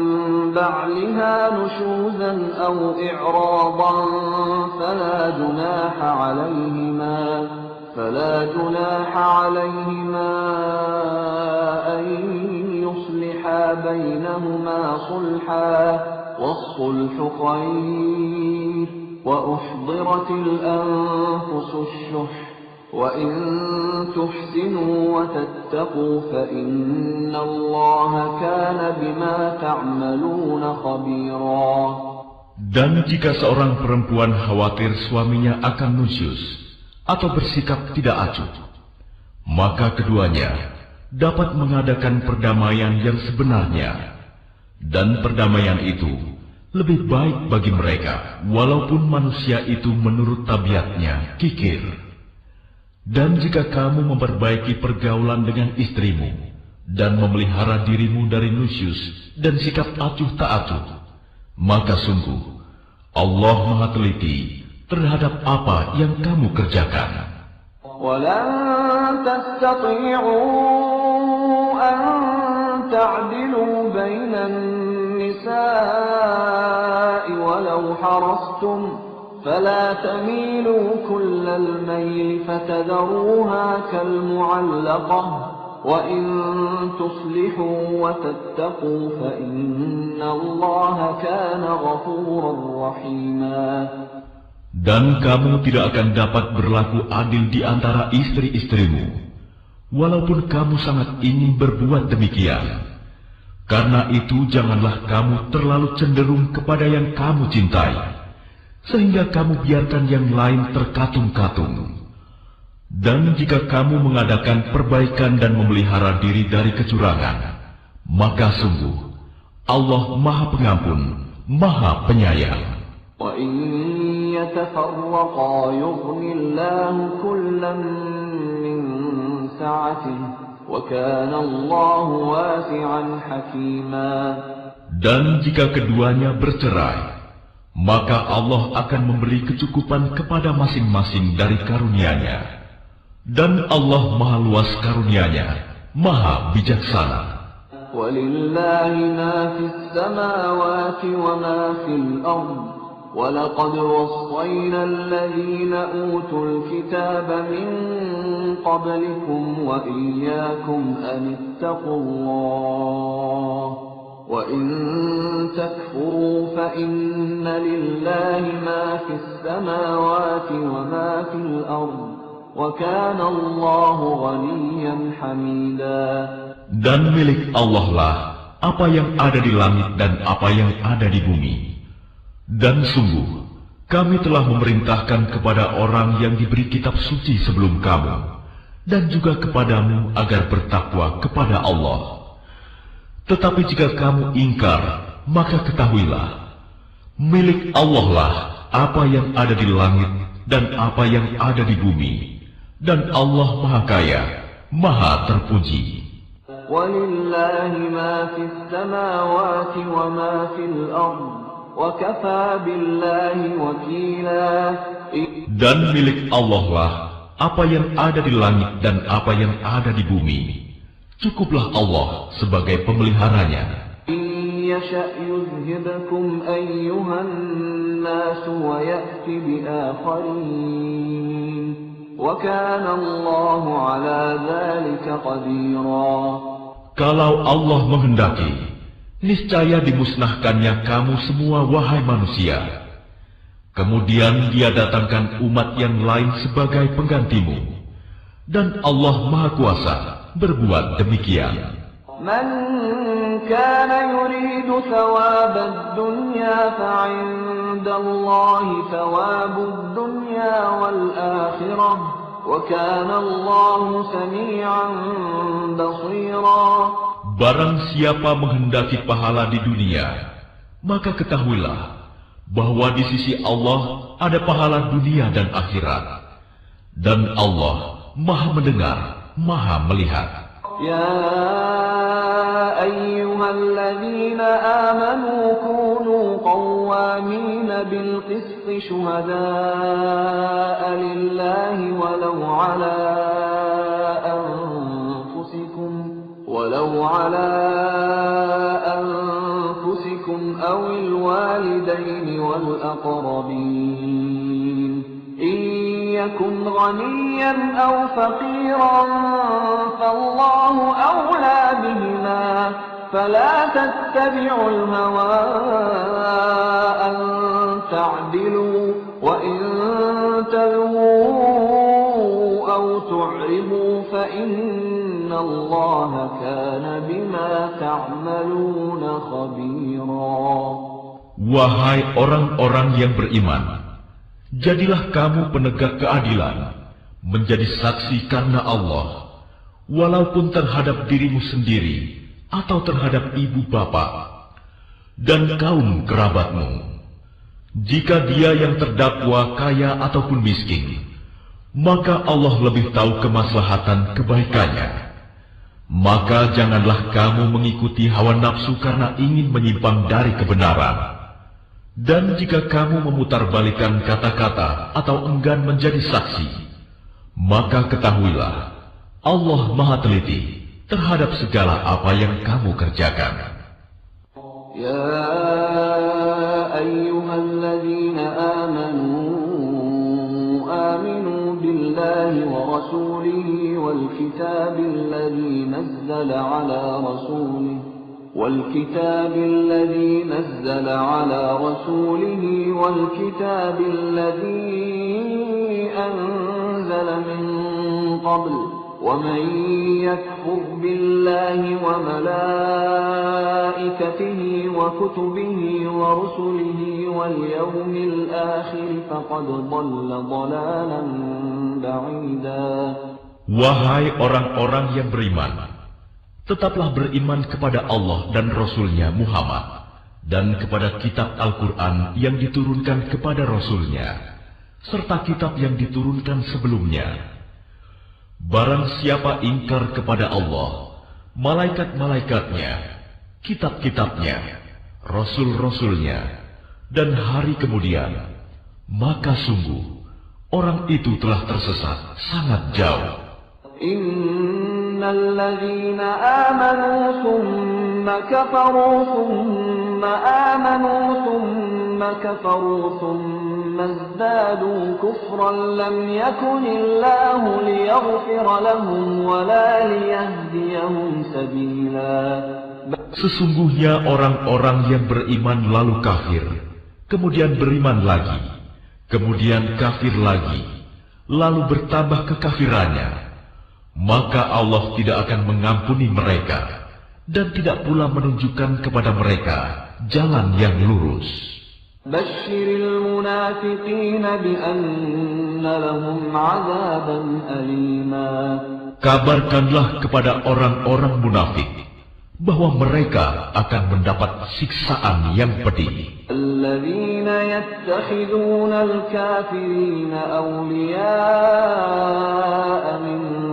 بَعْلِهَا نُشُوزًا أَوْ إِعْرَاضًا فَلَا جُنَاحَ عَلَيْهِمَا أَنْ يُصْلِحَا بَيْنَهُمَا صُلْحًا وَالصُّلْحُ خَيْرٌ وَأُحْضِرَتِ الْأَنفُسُ الشُّحَّ وَإِن تُحْسِنُوا وَتَتَّقُوا فَإِنَّ اللَّهَ كَانَ بِمَا تَعْمَلُونَ خَبِيرًا. Dan jika seorang perempuan khawatir suaminya akan nusyus atau bersikap tidak acuh, maka keduanya dapat mengadakan perdamaian yang sebenarnya, dan perdamaian itu lebih baik bagi mereka, walaupun manusia itu menurut tabiatnya kikir. Dan jika kamu memperbaiki pergaulan dengan istrimu, dan memelihara dirimu dari nusyus dan sikap acuh tak acuh, maka sungguh Allah Maha teliti terhadap apa yang kamu kerjakan. ولن تستطيعوا أن تعدلوا بين النساء ولو حرصتم فلا تميلوا كل الميل فتذروها كالمعلقة وإن تصلحوا وتتقوا فإن الله كان غفورا رحيما. Dan kamu tidak akan dapat berlaku adil di antara istri-istrimu, walaupun kamu sangat ingin berbuat demikian. Karena itu janganlah kamu terlalu cenderung kepada yang kamu cintai, sehingga kamu biarkan yang lain terkatung-katung. Dan jika kamu mengadakan perbaikan dan memelihara diri dari kecurangan, maka sungguh Allah Maha Pengampun, Maha Penyayang. وَإِن يَتَفَرَّقَا يُغْنِ اللَّهُ كُلًّا مِّن سَعَتِهِ وَكَانَ اللَّهُ وَاسِعًا حَكِيمًا. Dan jika keduanya bercerai, maka Allah akan memberi kecukupan kepada masing-masing dari karunia-Nya. Dan Allah Maha Luas karunia-Nya, Maha Bijaksana. وَلِلَّهِ مَا فِي السَّمَاوَاتِ وَمَا فِي الْأَرْضِ وَلَقَدْ وَصَّيْنَا الَّذِينَ أُوتُوا الْكِتَابَ مِنْ قَبْلِكُمْ وَإِيَّاكُمْ أَنِ اتَّقُوا اللَّهَ وَإِنْ تَكْفُرُوا فَإِنَّ لِلَّهِ مَا فِي السَّمَاوَاتِ وَمَا فِي الْأَرْضِ وَكَانَ اللَّهُ غَنِيًّا حَمِيدًا. Dan milik Allah lah apa yang ada di langit dan apa yang ada di bumi. Dan sungguh, kami telah memerintahkan kepada orang yang diberi kitab suci sebelum kamu, dan juga kepadamu agar bertakwa kepada Allah. Tetapi jika kamu ingkar, maka ketahuilah, milik Allah lah apa yang ada di langit dan apa yang ada di bumi, dan Allah Maha Kaya, Maha Terpuji. وَلِلَّهِ مَا فِي السَّمَاوَاتِ وَمَا فِي الْأَرْضِ وَكَفَى بِاللَّهِ وَكِيلًا. Dan milik Allah lah apa yang ada di langit dan apa yang ada di bumi. Cukuplah Allah sebagai pemeliharanya. إِن يَشَأْ يُذْهِبْكُمْ أَيُّهَا النَّاسُ وَيَأْتِ بِآخَرِينَ وَكَانَ اللَّهُ عَلَى ذَلِكَ قَدِيرًا. Kalau Allah menghendaki, niscaya dimusnahkannya kamu semua wahai manusia. Kemudian Dia datangkan umat yang lain sebagai penggantimu. Dan Allah Maha Kuasa berbuat demikian. من كان يريد ثواب الدنيا فعند الله ثواب الدنيا والآخرة وكان الله سميعا بصيرا. Barang siapa menghendaki pahala di dunia, maka ketahuilah bahwa di sisi Allah ada pahala dunia dan akhirat. Dan Allah Maha mendengar, Maha melihat. يا أيها الذين آمنوا كونوا قوامين بالقسط شهداء لله ولو على أنفسكم أو الوالدين والأقربين إن يكن غنيا أو فقيرا فالله أولى بهما فلا تتبعوا الهوى أن تعدلوا وإن تلووا أو تعرضوا فإن الله كان بما تعملون خبيرا. Wahai orang-orang yang beriman, jadilah kamu penegak keadilan, menjadi saksi karena Allah, walaupun terhadap dirimu sendiri atau terhadap ibu bapa dan kaum kerabatmu. Jika dia yang terdakwa kaya ataupun miskin, maka Allah lebih tahu kemaslahatan kebaikannya. Maka janganlah kamu mengikuti hawa nafsu karena ingin menyimpang dari kebenaran. Dan jika kamu memutarbalikkan kata-kata atau enggan menjadi saksi, Maka ketahuilah, Allah Maha Teliti terhadap segala apa yang kamu kerjakan. Ya ayyuhalladzina aminu billahi wa rasulihi wal kitabilladzi nazzala ala rasulihi والكتاب الذي نزل على رسوله والكتاب الذي أنزل من قبل ومن يكفر بالله وملائكته وكتبه ورسله واليوم الآخر فقد ضل ضلالا بعيدا. Wahai orang-orang yang beriman, tetaplah beriman kepada Allah dan Rasul-Nya Muhammad, dan kepada kitab Al-Quran yang diturunkan kepada Rasul-Nya, serta kitab yang diturunkan sebelumnya. Barang siapa ingkar kepada Allah, malaikat-malaikatnya, kitab-kitabnya, Rasul-Rasul-Nya, dan hari kemudian, maka sungguh, orang itu telah tersesat sangat jauh. الذين آمنوا ثم كفروا ثم آمنوا ثم كفروا ثم ازدادوا كفرا لم يكن الله ليغفر لهم ولا ليهديهم سبيلا. Sesungguhnya orang-orang yang beriman lalu kafir, kemudian beriman lagi, kemudian kafir lagi, lalu bertambah kekafirannya, maka Allah tidak akan mengampuni mereka dan tidak pula menunjukkan kepada mereka jalan yang lurus. Basyiril munafiqina bi anna lahum 'adzaban alima. Kabarkanlah kepada orang-orang munafik bahwa mereka akan mendapat siksaan yang pedih. Alladzina yattakhiduna al-kafirina awliya'a min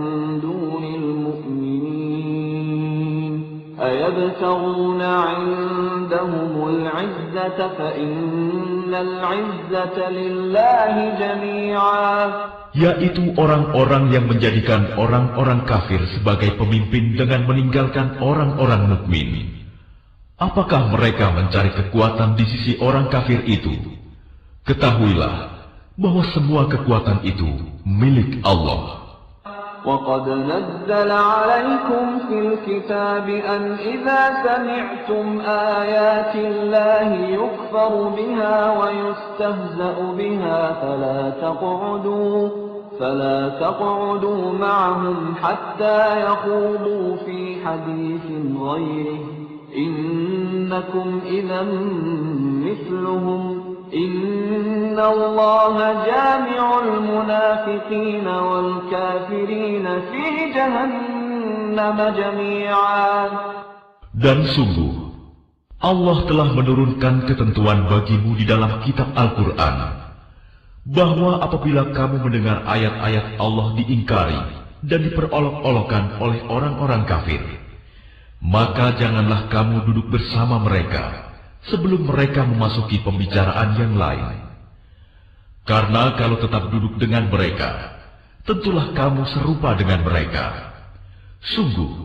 أيبتغون عندهم العزة فإن العزة لله جميعا. Yaitu orang-orang yang menjadikan orang-orang kafir sebagai pemimpin dengan meninggalkan orang-orang mukmin. Apakah mereka mencari kekuatan di sisi orang kafir itu? Ketahuilah bahwa semua kekuatan itu milik Allah. وَقَدْ نَزَّلَ عَلَيْكُمْ فِي الْكِتَابِ أَنْ إِذَا سَمِعْتُمْ آيَاتِ اللَّهِ يُكْفَرُ بِهَا وَيُسْتَهْزَأُ بِهَا فَلَا تَقْعُدُوا مَعَهُمْ حَتَّى يَخُوضُوا فِي حَدِيثٍ غَيْرِهِ إِنَّكُمْ إِذًا مِثْلُهُمْ إِنَّ اللَّهَ جَامِعُ الْمُنَافِقِينَ وَالْكَافِرِينَ فِي جَهَنَّمَ جَمِيعًا. Dan sungguh, Allah telah menurunkan ketentuan bagimu di dalam kitab Al-Quran, bahwa apabila kamu mendengar ayat-ayat Allah diingkari dan diperolok-olokkan oleh orang-orang kafir, maka janganlah kamu duduk bersama mereka sebelum mereka memasuki pembicaraan yang lain. Karena kalau tetap duduk dengan mereka, tentulah kamu serupa dengan mereka. Sungguh,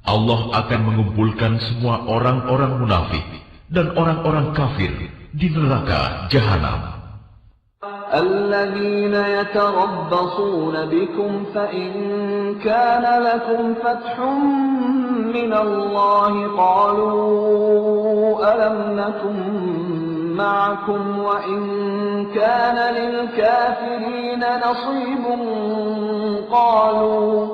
Allah akan mengumpulkan semua orang-orang munafik dan orang-orang kafir di neraka Jahanam. الذين يتربصون بكم فإن كان لكم فتح من الله قالوا ألم نكن معكم وإن كان للكافرين نصيب قالوا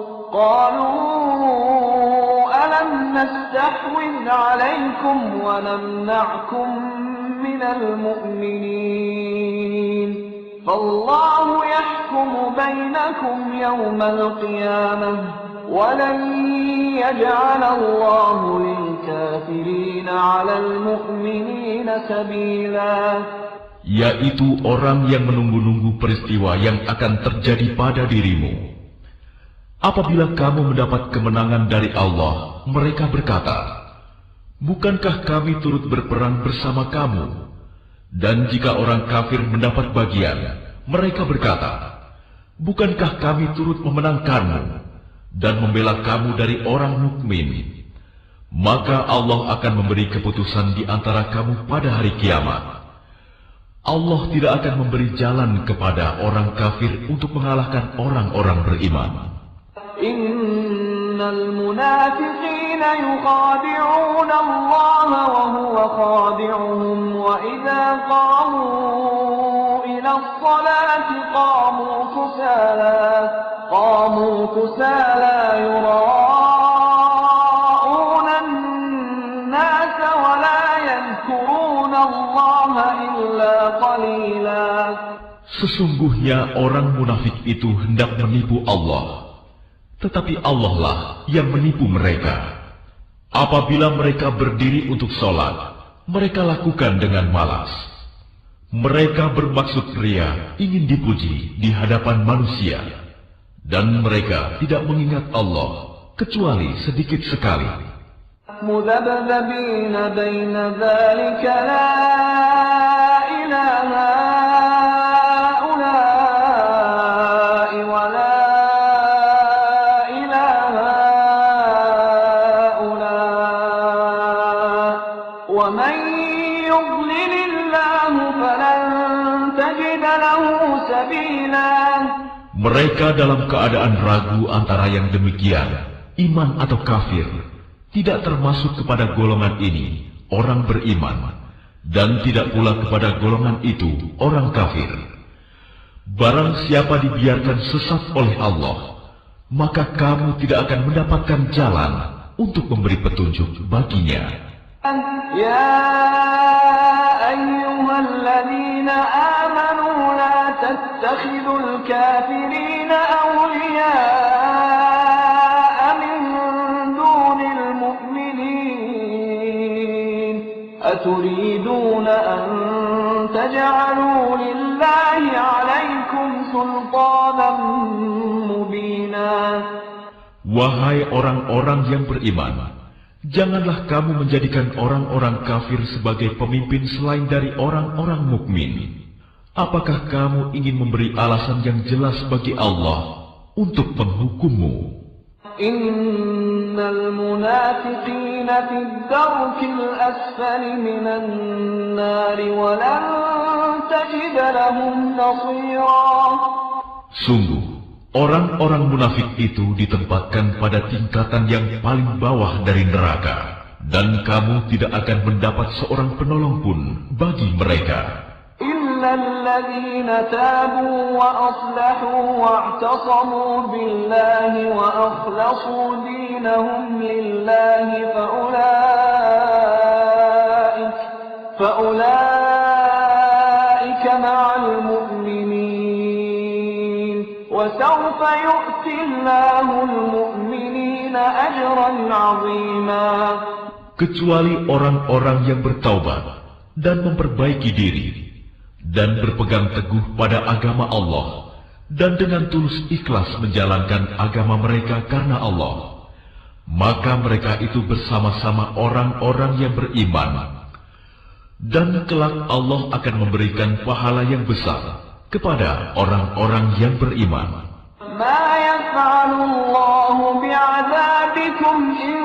ألم نستحوذ عليكم ونمنعكم من المؤمنين فالله يحكم بينكم يوم القيامة ولن يجعل الله للكافرين على المؤمنين سبيلا. Yaitu orang yang menunggu-nunggu peristiwa yang akan terjadi pada dirimu. Apabila kamu mendapat kemenangan dari Allah, mereka berkata, bukankah kami turut berperang bersama kamu? Dan jika orang kafir mendapat bagian, mereka berkata, bukankah kami turut memenangkanmu dan membela kamu dari orang mukmin? Maka Allah akan memberi keputusan di antara kamu pada hari kiamat. Allah tidak akan memberi jalan kepada orang kafir untuk mengalahkan orang-orang beriman. Innal munafiqina yukhadi'una Allah wa huwa khadi'uhum wa idza qamu ila as-salati qamu kusala yura'una an-nas wa la yadhkuruna Allah illa qalila. Sesungguhnya orang munafik itu hendak menipu Allah, tetapi Allah lah yang menipu mereka. Apabila mereka berdiri untuk sholat, mereka lakukan dengan malas. Mereka bermaksud ria, ingin dipuji di hadapan manusia, dan mereka tidak mengingat Allah kecuali sedikit sekali. Mudhabdhabina baina dzalika la ilaha Mereka dalam keadaan ragu antara yang demikian, iman atau kafir, tidak termasuk kepada golongan ini, orang beriman, dan tidak pula kepada golongan itu, orang kafir. Barang siapa dibiarkan sesat oleh Allah, maka kamu tidak akan mendapatkan jalan untuk memberi petunjuk baginya. Ya ayyuhalladzina amanu la tattakhidul kafirina awliya'a min dunil mu'minin aturiduna an taj'alu lillahi 'alaykum sultanan mubina. Wahai orang-orang yang beriman, janganlah kamu menjadikan orang-orang kafir sebagai pemimpin selain dari orang-orang mukmin. Apakah kamu ingin memberi alasan yang jelas bagi Allah untuk menghukummu? Innal munafiqina fid darkil asfali minan nari wa lan tajid lahum nasira. Sungguh, orang-orang munafik itu ditempatkan pada tingkatan yang paling bawah dari neraka, dan kamu tidak akan mendapat seorang penolong pun bagi mereka. إلا الذين تابوا وأصلحوا واعتصموا بالله وأخلصوا دينهم لله فأولئك مع المؤمنين وسوف يؤتي الله المؤمنين أجرا عظيما. Kecuali orang-orang yang bertaubat dan memperbaiki diri dan berpegang teguh pada agama Allah, dan dengan tulus ikhlas menjalankan agama mereka karena Allah, maka mereka itu bersama-sama orang-orang yang beriman, dan kelak Allah akan memberikan pahala yang besar kepada orang-orang yang beriman. Ma yaf'alullahu bi'adabikum in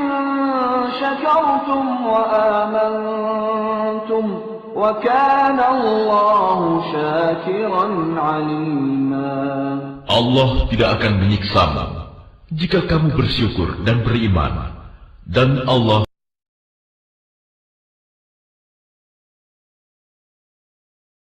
syakartum wa amantum. Allah tidak akan menyiksamu jika kamu bersyukur dan beriman, dan Allah